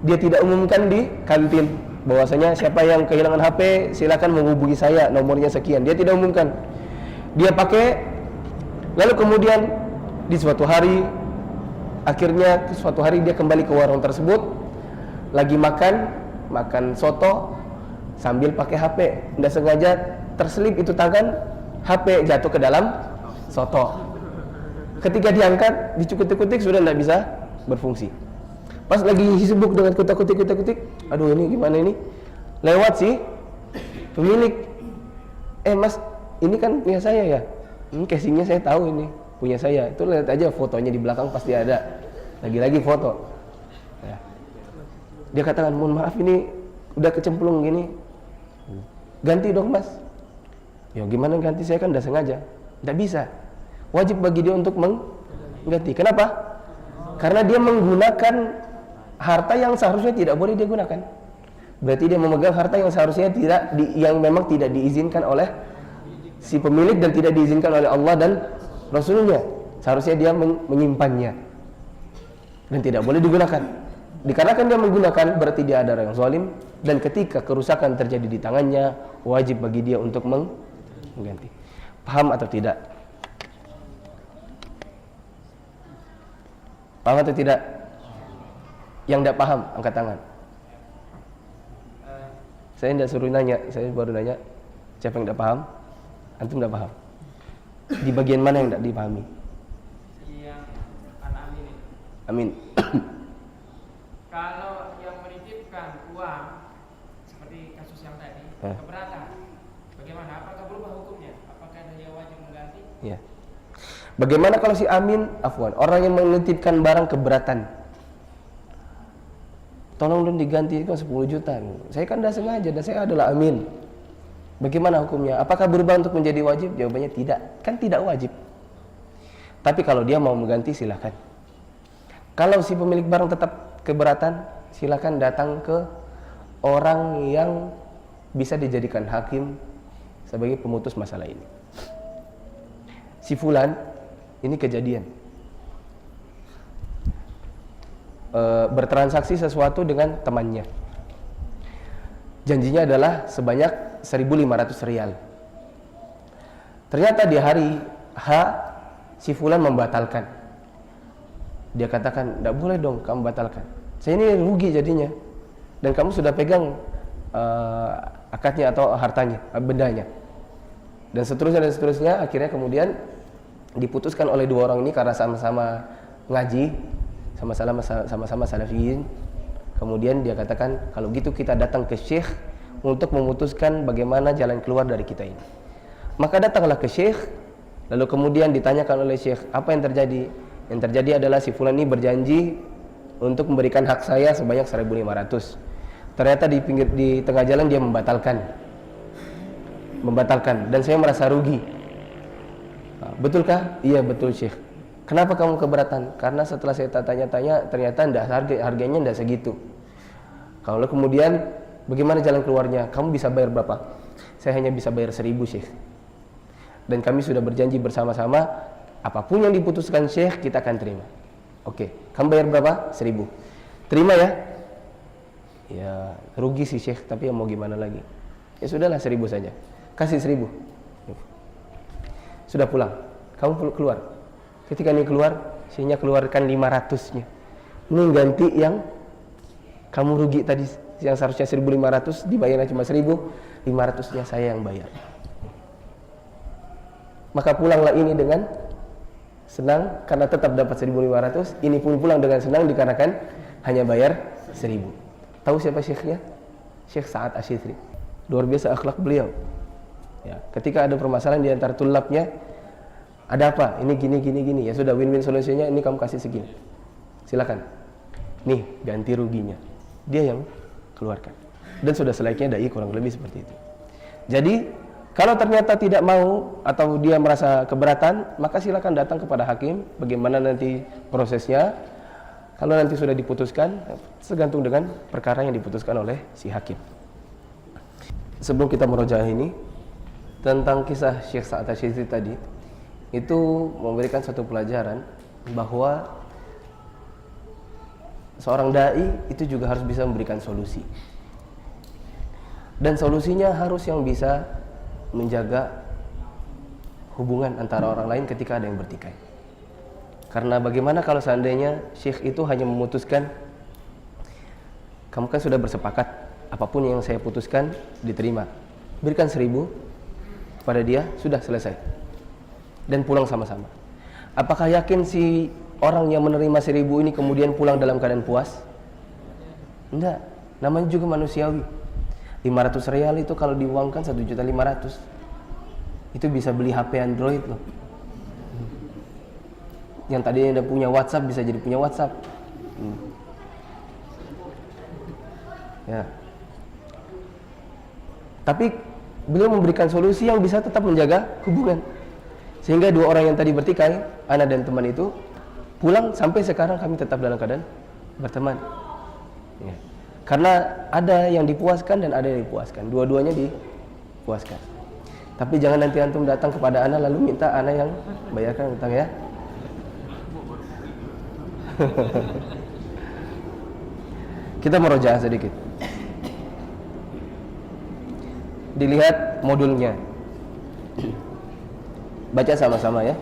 Dia tidak umumkan di kantin bahwasanya siapa yang kehilangan HP silakan menghubungi saya, nomornya sekian. Dia tidak umumkan. Dia pakai, lalu kemudian di suatu hari, akhirnya suatu hari dia kembali ke warung tersebut, lagi makan soto sambil pakai HP. Tidak sengaja terselip itu tangan, HP jatuh ke dalam soto. Ketika diangkat, dikutik-kutik sudah tidak bisa berfungsi. Pas lagi sibuk dengan kutak-kutik, aduh ini gimana ini? Lewat si pemilik, Mas, ini kan punya saya ya? Casingnya saya tahu ini punya saya. Itu lihat aja fotonya di belakang pasti ada. Lagi-lagi foto. Ya. Dia katakan, mohon maaf ini udah kecemplung gini. Ganti dong Mas. Ya gimana ganti, saya kan udah sengaja. Tidak bisa. Wajib bagi dia untuk mengganti. Kenapa? Karena dia menggunakan harta yang seharusnya tidak boleh dia gunakan. Berarti dia memegang harta yang seharusnya yang memang tidak diizinkan oleh si pemilik dan tidak diizinkan oleh Allah dan Rasulnya. Seharusnya dia menyimpannya dan tidak boleh digunakan. Dikarenakan dia menggunakan, berarti dia adalah yang zalim, dan ketika kerusakan terjadi di tangannya, wajib bagi dia untuk mengganti. Paham atau tidak? Paham atau tidak? Yang tidak paham, angkat tangan. Saya tidak suruh nanya, saya baru nanya. Siapa yang tidak paham? Antum tidak paham. Di bagian mana yang tidak dipahami? Yang anak amin itu. Amin. Kalau yang menitipkan uang seperti kasus yang tadi keberatan, bagaimana? Apakah berubah hukumnya? Apakah dia wajib mengganti? Ya. Bagaimana kalau si Amin, orang yang menitipkan barang keberatan? Tolong dong diganti, kan 10 juta. Saya kan tidak sengaja dan saya adalah Amin. Bagaimana hukumnya? Apakah berubah untuk menjadi wajib? Jawabannya tidak. Kan tidak wajib. Tapi kalau dia mau mengganti, silakan. Kalau si pemilik barang tetap keberatan, silakan datang ke orang yang bisa dijadikan hakim sebagai pemutus masalah ini. Si fulan, ini kejadian, bertransaksi sesuatu dengan temannya. Janjinya adalah sebanyak 1.500 rial. Ternyata di hari H si fulan membatalkan. Dia katakan, tidak boleh dong kamu batalkan, saya ini rugi jadinya, dan kamu sudah pegang akadnya atau hartanya, bendanya, dan seterusnya. Akhirnya kemudian diputuskan oleh dua orang ini karena sama-sama ngaji, sama-sama salafiyin. Kemudian dia katakan, kalau gitu kita datang ke syekh untuk memutuskan bagaimana jalan keluar dari kita ini. Maka datanglah ke syekh, lalu kemudian ditanyakan oleh syekh, apa yang terjadi? Yang terjadi adalah si fulan ini berjanji untuk memberikan hak saya sebanyak 1.500. Ternyata di tengah jalan dia membatalkan, dan saya merasa rugi. Betulkah? Iya betul syekh. Kenapa kamu keberatan? Karena setelah saya tanya-tanya, ternyata harganya tidak segitu. Kalau kemudian bagaimana jalan keluarnya? Kamu bisa bayar berapa? Saya hanya bisa bayar 1.000 syekh. Dan kami sudah berjanji bersama-sama, apapun yang diputuskan syekh kita akan terima. Oke, kamu bayar berapa? 1.000. Terima ya? Ya rugi sih syekh, tapi mau gimana lagi? Ya sudahlah 1.000 saja. Kasih 1.000. Sudah pulang, kamu keluar. Ketika ini keluar, syekhnya keluarkan 500-nya. Ini ganti yang kamu rugi tadi, yang seharusnya 1.500 dibayarnya cuma 1.000, 500-nya saya yang bayar. Maka pulanglah ini dengan senang karena tetap dapat 1.500. Ini pun pulang dengan senang dikarenakan hanya bayar 1.000. Tahu siapa syekhnya? Syekh Sa'ad Asyidri. Luar biasa akhlak beliau. Ya, ketika ada permasalahan di antara tulabnya, ada apa? Ini gini. Ya sudah, win-win solusinya ini kamu kasih segini. Silakan. Nih, ganti ruginya. Dia yang keluarkan. Dan sudah selayaknya dai kurang lebih seperti itu. Jadi, kalau ternyata tidak mau atau dia merasa keberatan, maka silakan datang kepada hakim. Bagaimana nanti prosesnya? Kalau nanti sudah diputuskan, tergantung dengan perkara yang diputuskan oleh si hakim. Sebelum kita merojaah ini, tentang kisah Syekh Sa'ad Asyidri tadi, itu memberikan satu pelajaran bahwa seorang dai itu juga harus bisa memberikan solusi. Dan solusinya harus yang bisa menjaga hubungan antara orang lain ketika ada yang bertikai. Karena bagaimana kalau seandainya syekh itu hanya memutuskan, kamu kan sudah bersepakat, apapun yang saya putuskan diterima, berikan 1.000 pada dia, sudah selesai, dan pulang sama-sama. Apakah yakin si orang yang menerima 1.000 ini kemudian pulang dalam keadaan puas? Enggak, namanya juga manusiawi. 500 rial itu kalau diuangkan 1.500.000, itu bisa beli HP Android loh. Yang tadinya udah punya WhatsApp bisa jadi punya WhatsApp. Ya. Tapi beliau memberikan solusi yang bisa tetap menjaga hubungan. Sehingga dua orang yang tadi bertikai, ana dan teman itu, pulang sampai sekarang kami tetap dalam keadaan berteman. Ya. Karena ada yang dipuaskan dan ada yang dipuaskan. Dua-duanya dipuaskan. Tapi jangan nanti antum datang kepada ana lalu minta ana yang bayarkan utang ya. Kita merojaah sedikit. Dilihat modulnya. Baca sama-sama ya.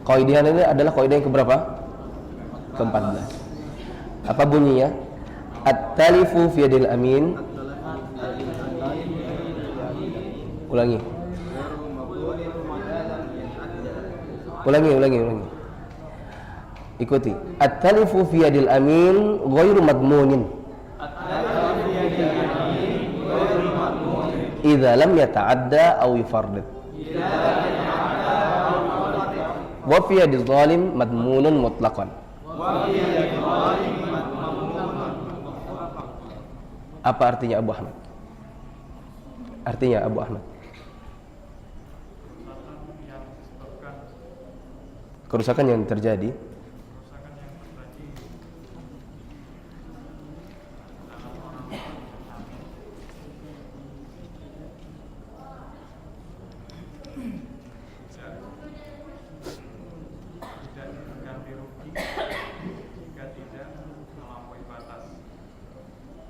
Qaidah ini adalah qaidah yang keberapa? Ke-14. Apa bunyinya? At-talifu fi yadil amin. Ulangi. Ulangi. Ikuti. At-talifu fi yadil amin ghairu madmunin. Idza lam yata'adda aw yufarrid. Wa fi yadiz zalim madmunun mutlaqan. Apa artinya Abu Ahmad? Artinya Abu Ahmad. Kerusakan yang terjadi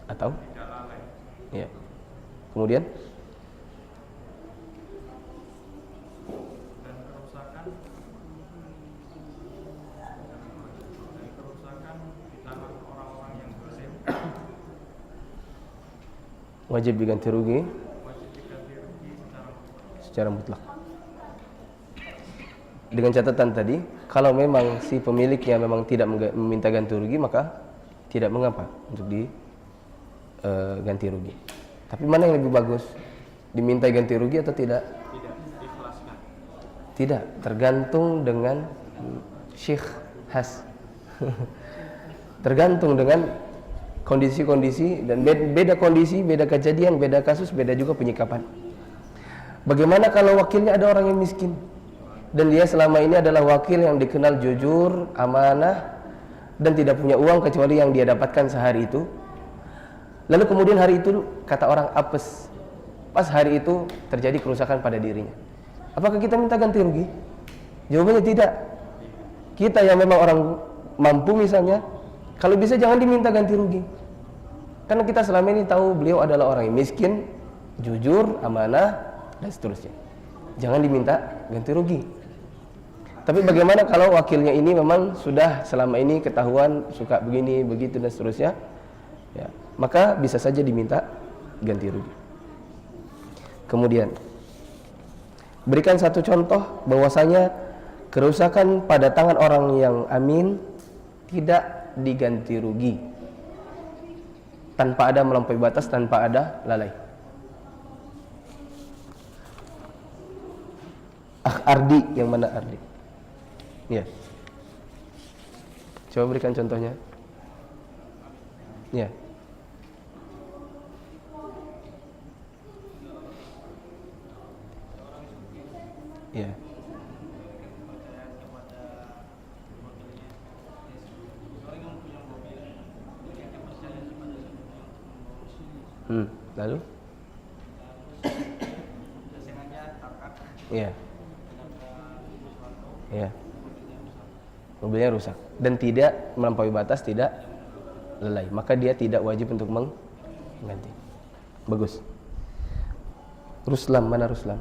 atau ya. Kemudian wajib diganti rugi secara mutlak. Dengan catatan tadi, kalau memang si pemiliknya memang tidak meminta ganti rugi, maka tidak mengapa untuk ganti rugi. Tapi mana yang lebih bagus? Diminta ganti rugi atau tidak? Ikhlaskan. Tidak, tergantung dengan syekh khas. Tergantung dengan kondisi-kondisi dan beda kondisi, beda kejadian, beda kasus, beda juga penyikapan. Bagaimana kalau wakilnya ada orang yang miskin dan dia selama ini adalah wakil yang dikenal jujur, amanah dan tidak punya uang kecuali yang dia dapatkan sehari itu. Lalu kemudian hari itu kata orang apes. Pas hari itu terjadi kerusakan pada dirinya. Apakah kita minta ganti rugi? Jawabannya tidak. Kita yang memang orang mampu misalnya, kalau bisa jangan diminta ganti rugi. Karena kita selama ini tahu beliau adalah orang yang miskin, jujur, amanah, dan seterusnya. Jangan diminta ganti rugi. Tapi bagaimana kalau wakilnya ini memang sudah selama ini ketahuan suka begini, begitu dan seterusnya, ya, maka bisa saja diminta ganti rugi. Kemudian berikan satu contoh bahwasanya kerusakan pada tangan orang yang amin tidak diganti rugi tanpa ada melampaui batas, tanpa ada lalai. Ardi, yang mana Ardi? Ya. Coba berikan contohnya. Ya. Ya. Lalu? Iya. Iya. Mobilnya rusak dan tidak melampaui batas, tidak lalai, maka dia tidak wajib untuk mengganti. Bagus. Ruslam, mana Ruslam?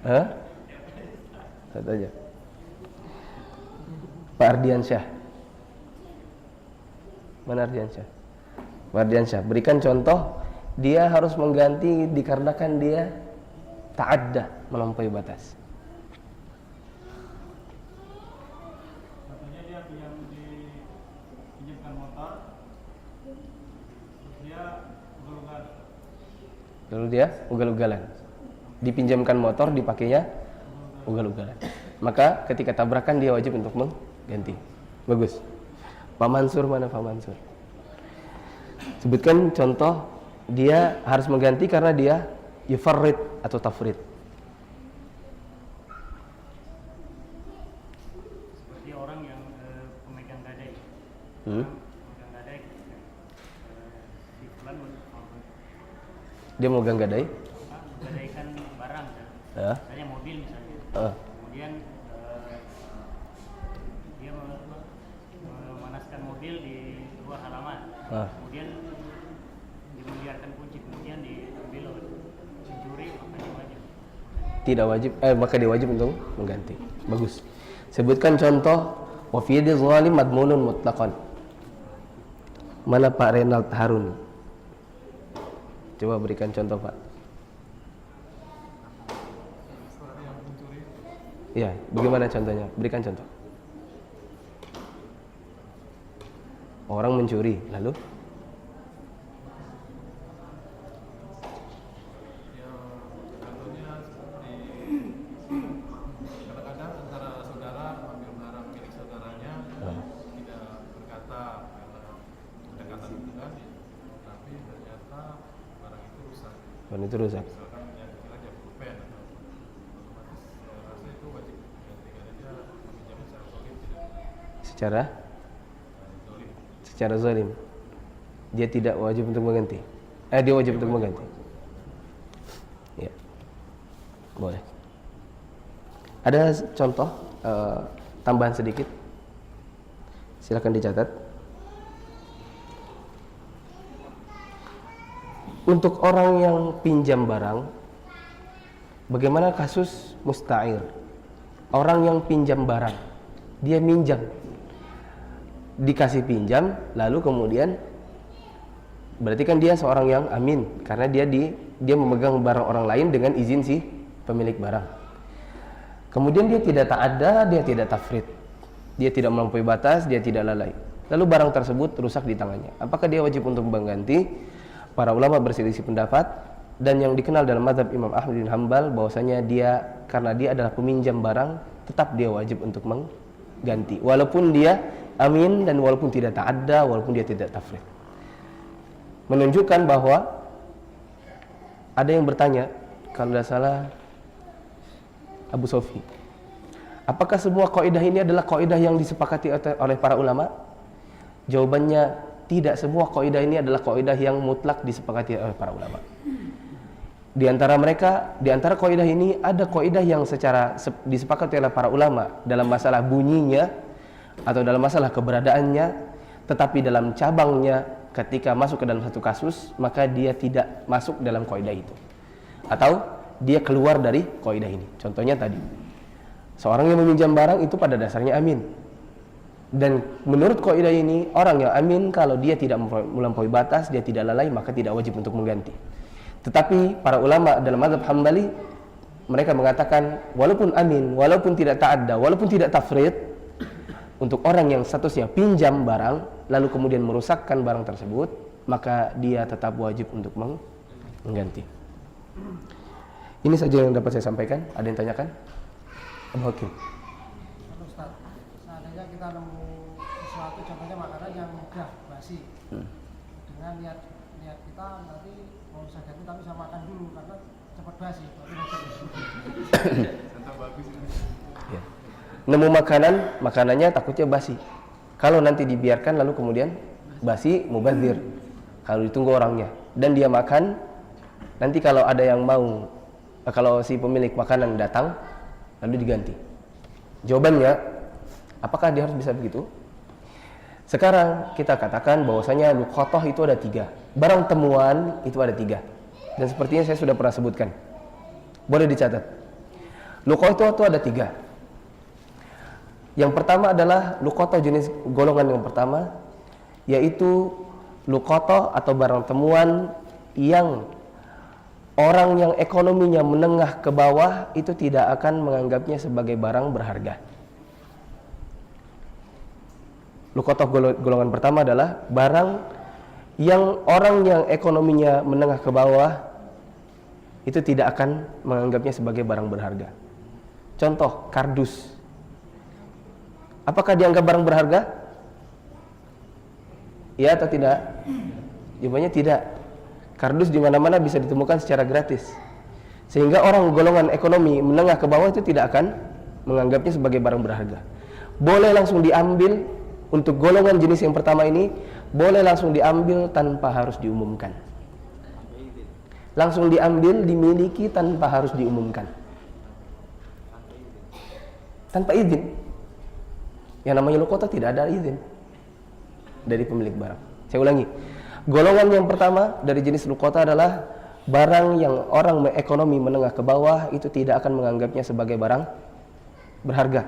Hah? Satu aja. Pak Ardiansyah. Mana Ardiansyah? Pak Ardiansyah, berikan contoh dia harus mengganti dikarenakan dia ta'adda, melampaui batas. Contohnya dia dipinjamkan motor, terus dia ugal-ugalan. Lalu dia ugal-ugalan. Dipinjamkan motor, dipakainya ugal-ugalan. Maka ketika tabrakan dia wajib untuk mengganti. Bagus. Pak Mansur, mana Pak Mansur? Sebutkan contoh dia harus mengganti karena dia yufarrid atau tafrid. Seperti orang yang pemegang gadai. Pemegang gadai, si fulan Dia mau gadai. menggadaikan barang, kan? Ya. Misalnya mobil misalnya. Kemudian dia memanaskan mobil di luar halaman. Kemudian dia membiarkan kunci, kemudian diambil oleh pencuri, maka dia wajib. Tidak wajib, maka dia wajib untuk mengganti. Bagus. Sebutkan contoh wa fi yadi zalim madmunun mutlaqan. Mana Pak Renald Harun? Coba berikan contoh, Pak. Iya, bagaimana contohnya? Berikan contoh. Orang mencuri, lalu Contohnya seperti kadang-kadang antara saudara ambil barang milik saudaranya tidak berkata karena kedekatan hubungan, tapi ternyata barang itu rusak. barang itu rusak. Misalkan yang kecil aja pulpen atau otomatis saya rasa itu wajib ganti karena dia meminjamnya secara solid tidak zolim. Secara zalim. Dia tidak wajib untuk mengganti. Dia wajib untuk mengganti. Ya. Boleh. Ada contoh tambahan sedikit. Silakan dicatat. Untuk orang yang pinjam barang, bagaimana kasus musta'ir? Orang yang pinjam barang, dia minjam, dikasih pinjam, lalu kemudian berarti kan dia seorang yang amin karena dia memegang barang orang lain dengan izin si pemilik barang. Kemudian dia tidak ta'adda, dia tidak tafrid, dia tidak melampaui batas, dia tidak lalai. Lalu barang tersebut rusak di tangannya. Apakah dia wajib untuk mengganti? Para ulama berselisih pendapat, dan yang dikenal dalam mazhab Imam Ahmad bin Hanbal bahwasanya dia karena dia adalah peminjam barang, tetap dia wajib untuk mengganti walaupun dia amin dan walaupun tidak ta'adda, walaupun dia tidak tafrid. Menunjukkan bahwa ada yang bertanya, kalau tidak salah Abu Sofi, apakah semua kaidah ini adalah kaidah yang disepakati oleh para ulama? Jawabannya, tidak semua kaidah ini adalah kaidah yang mutlak disepakati oleh para ulama. Di antara kaidah ini ada kaidah yang secara disepakati oleh para ulama dalam masalah bunyinya atau dalam masalah keberadaannya, tetapi dalam cabangnya ketika masuk ke dalam satu kasus maka dia tidak masuk dalam kaidah itu, atau dia keluar dari kaidah ini. Contohnya tadi, seorang yang meminjam barang itu pada dasarnya amin. Dan menurut kaidah ini, orang yang amin kalau dia tidak melampaui batas, dia tidak lalai, maka tidak wajib untuk mengganti. Tetapi para ulama dalam mazhab Hambali, mereka mengatakan walaupun amin, walaupun tidak ta'adda, walaupun tidak tafrid, untuk orang yang statusnya pinjam barang lalu kemudian merusakkan barang tersebut, maka dia tetap wajib untuk mengganti. Ini saja yang dapat saya sampaikan. Ada yang tanyakan? Abu Hakim. Ustaz, seandainya kita nemu sesuatu, contohnya makanan yang mudah basi, dengan niat kita nanti mau bisa ganti tapi saya makan dulu karena cepat basi. Contoh bagus ini. Ya. Nemu makanannya takutnya basi. Kalau nanti dibiarkan lalu kemudian basi, mubadzir. Kalau ditunggu orangnya dan dia makan, nanti kalau ada yang mau, kalau si pemilik makanan datang lalu diganti. Jawabannya, apakah dia harus bisa begitu? Sekarang kita katakan bahwasanya luqatah itu ada 3, barang temuan itu ada 3, dan sepertinya saya sudah pernah sebutkan. Boleh dicatat. Luqatah itu ada 3. Yang pertama adalah luqatah jenis golongan yang pertama, yaitu luqatah atau barang temuan yang orang yang ekonominya menengah ke bawah itu tidak akan menganggapnya sebagai barang berharga. Luqatah golongan pertama adalah barang yang orang yang ekonominya menengah ke bawah itu tidak akan menganggapnya sebagai barang berharga. Contoh, kardus. Apakah dianggap barang berharga? Ya atau tidak? Jawabannya tidak. Kardus di mana-mana bisa ditemukan secara gratis. Sehingga orang golongan ekonomi menengah ke bawah itu tidak akan menganggapnya sebagai barang berharga. Boleh langsung diambil untuk golongan jenis yang pertama ini, boleh langsung diambil tanpa harus diumumkan. Langsung diambil, dimiliki tanpa harus diumumkan. Tanpa izin. Yang namanya luqata tidak ada izin dari pemilik barang. Saya ulangi. Golongan yang pertama dari jenis luqata adalah barang yang orang ekonomi menengah ke bawah itu tidak akan menganggapnya sebagai barang berharga.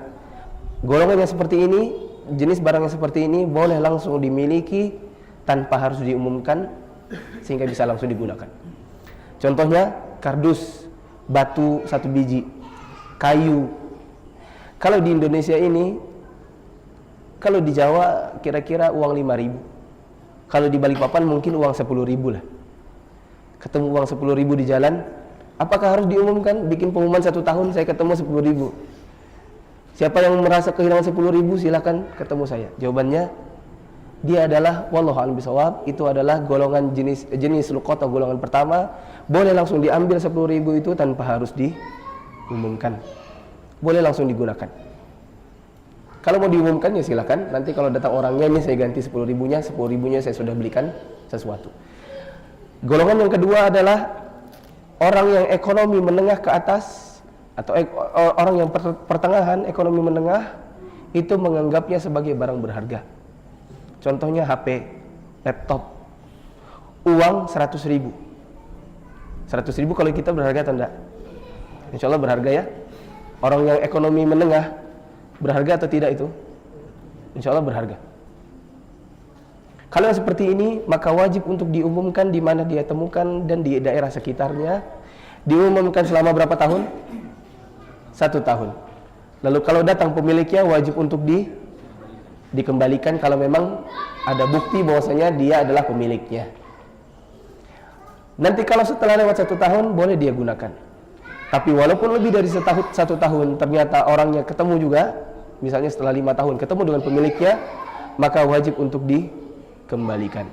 Golongan yang seperti ini, jenis barang yang seperti ini boleh langsung dimiliki tanpa harus diumumkan sehingga bisa langsung digunakan. Contohnya kardus, batu 1 biji, kayu. Kalau di Indonesia ini, kalau di Jawa kira-kira uang 5.000. Kalau di Balikpapan mungkin uang 10.000 lah. Ketemu uang 10.000 di jalan, apakah harus diumumkan? Bikin pengumuman 1 tahun saya ketemu 10.000. Siapa yang merasa kehilangan 10.000 silakan ketemu saya. Jawabannya dia adalah wallahu a'lam bishawab, itu adalah golongan jenis luqata golongan pertama, boleh langsung diambil 10.000 itu tanpa harus diumumkan. Boleh langsung digunakan. Kalau mau diumumkan ya silakan. Nanti kalau datang orangnya ini saya ganti 10.000-nya, 10.000-nya saya sudah belikan sesuatu. Golongan yang kedua adalah orang yang ekonomi menengah ke atas atau orang yang pertengahan ekonomi menengah itu menganggapnya sebagai barang berharga. Contohnya HP, laptop, uang 100.000. 100.000 kalau kita berharga atau enggak? Insya Allah berharga ya. Orang yang ekonomi menengah berharga atau tidak itu? Insya Allah berharga. Kalau yang seperti ini maka wajib untuk diumumkan di mana dia temukan dan di daerah sekitarnya. Diumumkan selama berapa tahun? 1 tahun. Lalu kalau datang pemiliknya wajib untuk dikembalikan kalau memang ada bukti bahwasanya dia adalah pemiliknya. Nanti kalau setelah lewat 1 tahun boleh dia gunakan. Tapi walaupun lebih dari 1 tahun ternyata orangnya ketemu juga, misalnya setelah 5 tahun ketemu dengan pemiliknya, maka wajib untuk dikembalikan.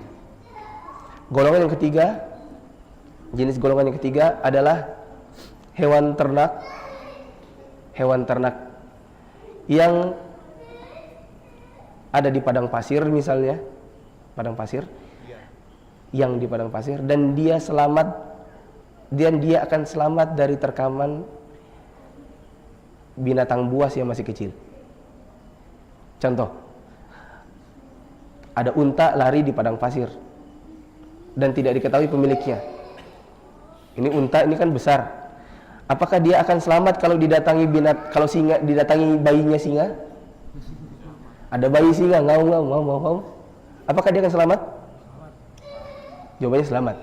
Golongan yang ketiga, jenis golongan yang ketiga adalah hewan ternak. Hewan ternak yang ada di padang pasir misalnya, padang pasir, yang di padang pasir, dan dia akan selamat dari terkaman binatang buas yang masih kecil. Contoh, ada unta lari di padang pasir dan tidak diketahui pemiliknya. Ini unta ini kan besar. Apakah dia akan selamat kalau kalau singa didatangi bayinya singa? Ada bayi singa ngaum. Apakah dia akan selamat? Jawabannya selamat.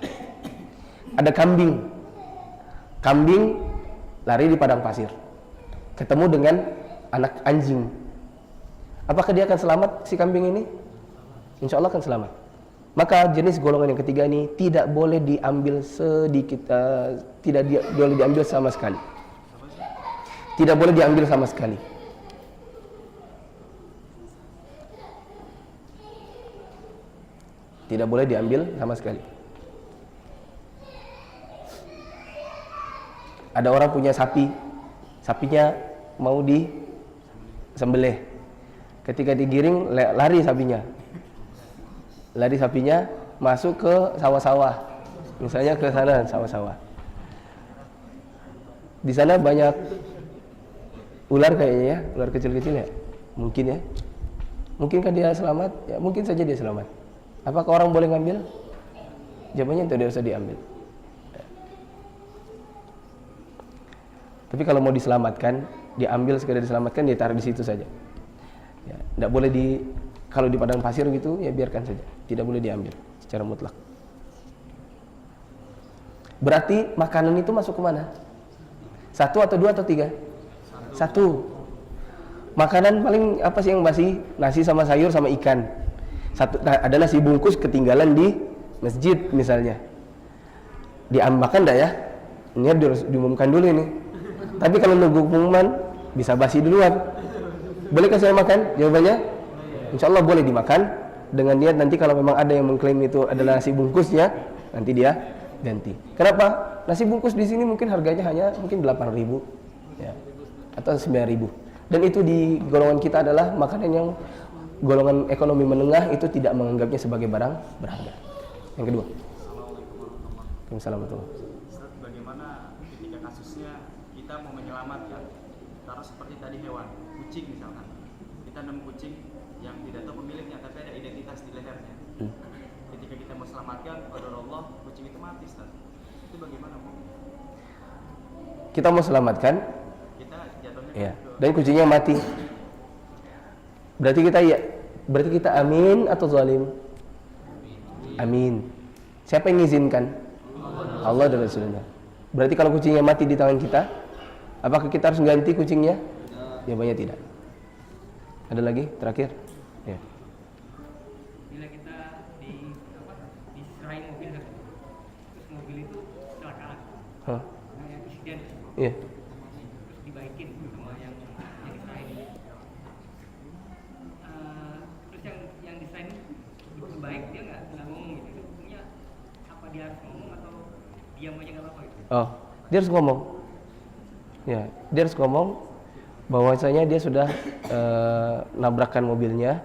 Ada kambing. Kambing lari di padang pasir. Ketemu dengan anak anjing. Apakah dia akan selamat si kambing ini? Insya Allah akan selamat. Maka jenis golongan yang ketiga ini tidak boleh diambil boleh diambil sama sekali. Tidak boleh diambil sama sekali. Tidak boleh diambil sama sekali. Ada orang punya sapi, sapinya mau disembelih. Ketika digiring lari sapinya masuk ke sawah-sawah, misalnya ke sana sawah-sawah. Di sana banyak ular kayaknya ya, ular kecil-kecil ya, mungkin ya. Mungkinkah dia selamat? Ya mungkin saja dia selamat. Apakah orang boleh ngambil? Jawabannya tidak usah diambil. Tapi kalau mau diselamatkan, diambil sekadar diselamatkan, ditaruh di situ saja. Ya, tidak boleh kalau di padang pasir gitu, ya biarkan saja. Tidak boleh diambil secara mutlak. Berarti makanan itu masuk ke mana? 1 atau 2 atau 3? 1. Makanan paling apa sih yang masih? Nasi sama sayur sama ikan. Ada nasi bungkus ketinggalan di masjid misalnya. Diambakan enggak ya? Ini harus diumumkan dulu ini. Tapi kalau nunggu pengumuman bisa basi duluan. Bolehkah saya makan? Jawabannya insya Allah boleh dimakan dengan niat nanti kalau memang ada yang mengklaim itu adalah nasi bungkusnya, nanti dia ganti. Kenapa? Nasi bungkus di sini mungkin harganya hanya mungkin 8.000 ya, atau 9.000. Dan itu di golongan kita adalah makanan yang golongan ekonomi menengah itu tidak menganggapnya sebagai barang berharga. Yang kedua. Assalamualaikum. Ustaz, bagaimana ketika kasusnya kita mau menyelamatkan, taruh seperti tadi hewan, kucing misalkan, kita nemu kucing yang tidak tahu pemiliknya tapi ada identitas di lehernya. Ketika kita mau selamatkan, qadarullah kucing itu mati, Ustaz. Itu bagaimana, Bu? Kita mau selamatkan, Kita jatuhnya ya, dan kucingnya mati. Berarti kita amin atau zalim? Amin. Siapa yang mengizinkan? Allah dan Rasulullah. Berarti kalau kucingnya mati di tangan kita, apakah kita harus ganti kucingnya? Jawabannya tidak. Ada lagi terakhir? Ya. Bila kita diserahin mobil kan, terus mobil itu kecelakaan, Hah? nah yang insiden, Iya. terus dibaikin sama yang diserahin. Terus yang diserahin begitu baik dia nggak ngomong gitu. Itu hukumnya apa, dia harus ngomong atau diam aja nggak apa-apa gitu? Oh, dia harus ngomong. Ya, dia harus ngomong bahwasanya dia sudah nabrakkan mobilnya.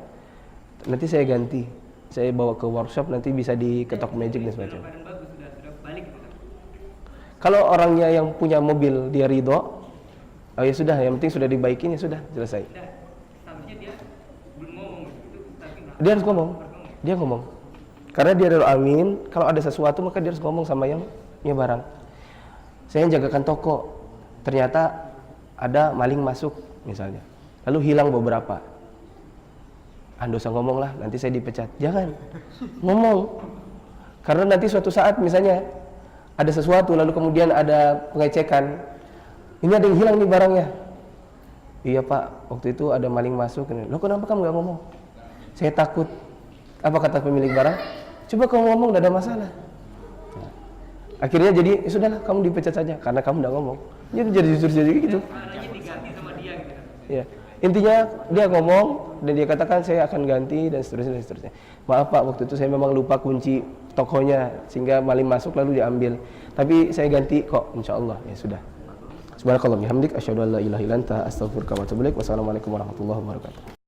Nanti saya ganti. Saya bawa ke workshop, nanti bisa diketok magic dan semacamnya. Keadaan bagus sudah balik gitu kan? Kalau orangnya yang punya mobil dia ridho, oh ya sudah, yang penting sudah dibaikin ya sudah, selesai. Tidak, seharusnya dia belum ngomong gitu, tapi nggak Dia harus ngomong. Dia ngomong. Karena dia adalah amin, kalau ada sesuatu maka dia harus ngomong sama yang punya barang. Saya jagakan toko, ternyata ada maling masuk misalnya, lalu hilang beberapa. Anda usah ngomong lah, nanti saya dipecat. Jangan ngomong, karena nanti suatu saat misalnya ada sesuatu, lalu kemudian ada pengecekan, ini ada yang hilang nih barangnya. Iya Pak, waktu itu ada maling masuk. Loh kenapa kamu nggak ngomong? Saya takut. Apa kata pemilik barang? Coba kamu ngomong, tidak ada masalah. Nah, akhirnya jadi, ya sudahlah kamu dipecat saja karena kamu tidak ngomong. Jadi jujur jadi gitu. caranya diganti sama dia gitu kan? Ya, intinya dia ngomong dan dia katakan saya akan ganti dan seterusnya dan seterusnya. Maaf Pak, waktu itu saya memang lupa kunci tokonya sehingga maling masuk lalu diambil. Tapi saya ganti kok, insya Allah. Ya sudah. Subhanakallah bihamdik asyhadu an la ilaha illa anta astaghfiruka wa atubu ilaik. Wassalamualaikum warahmatullahi wabarakatuh.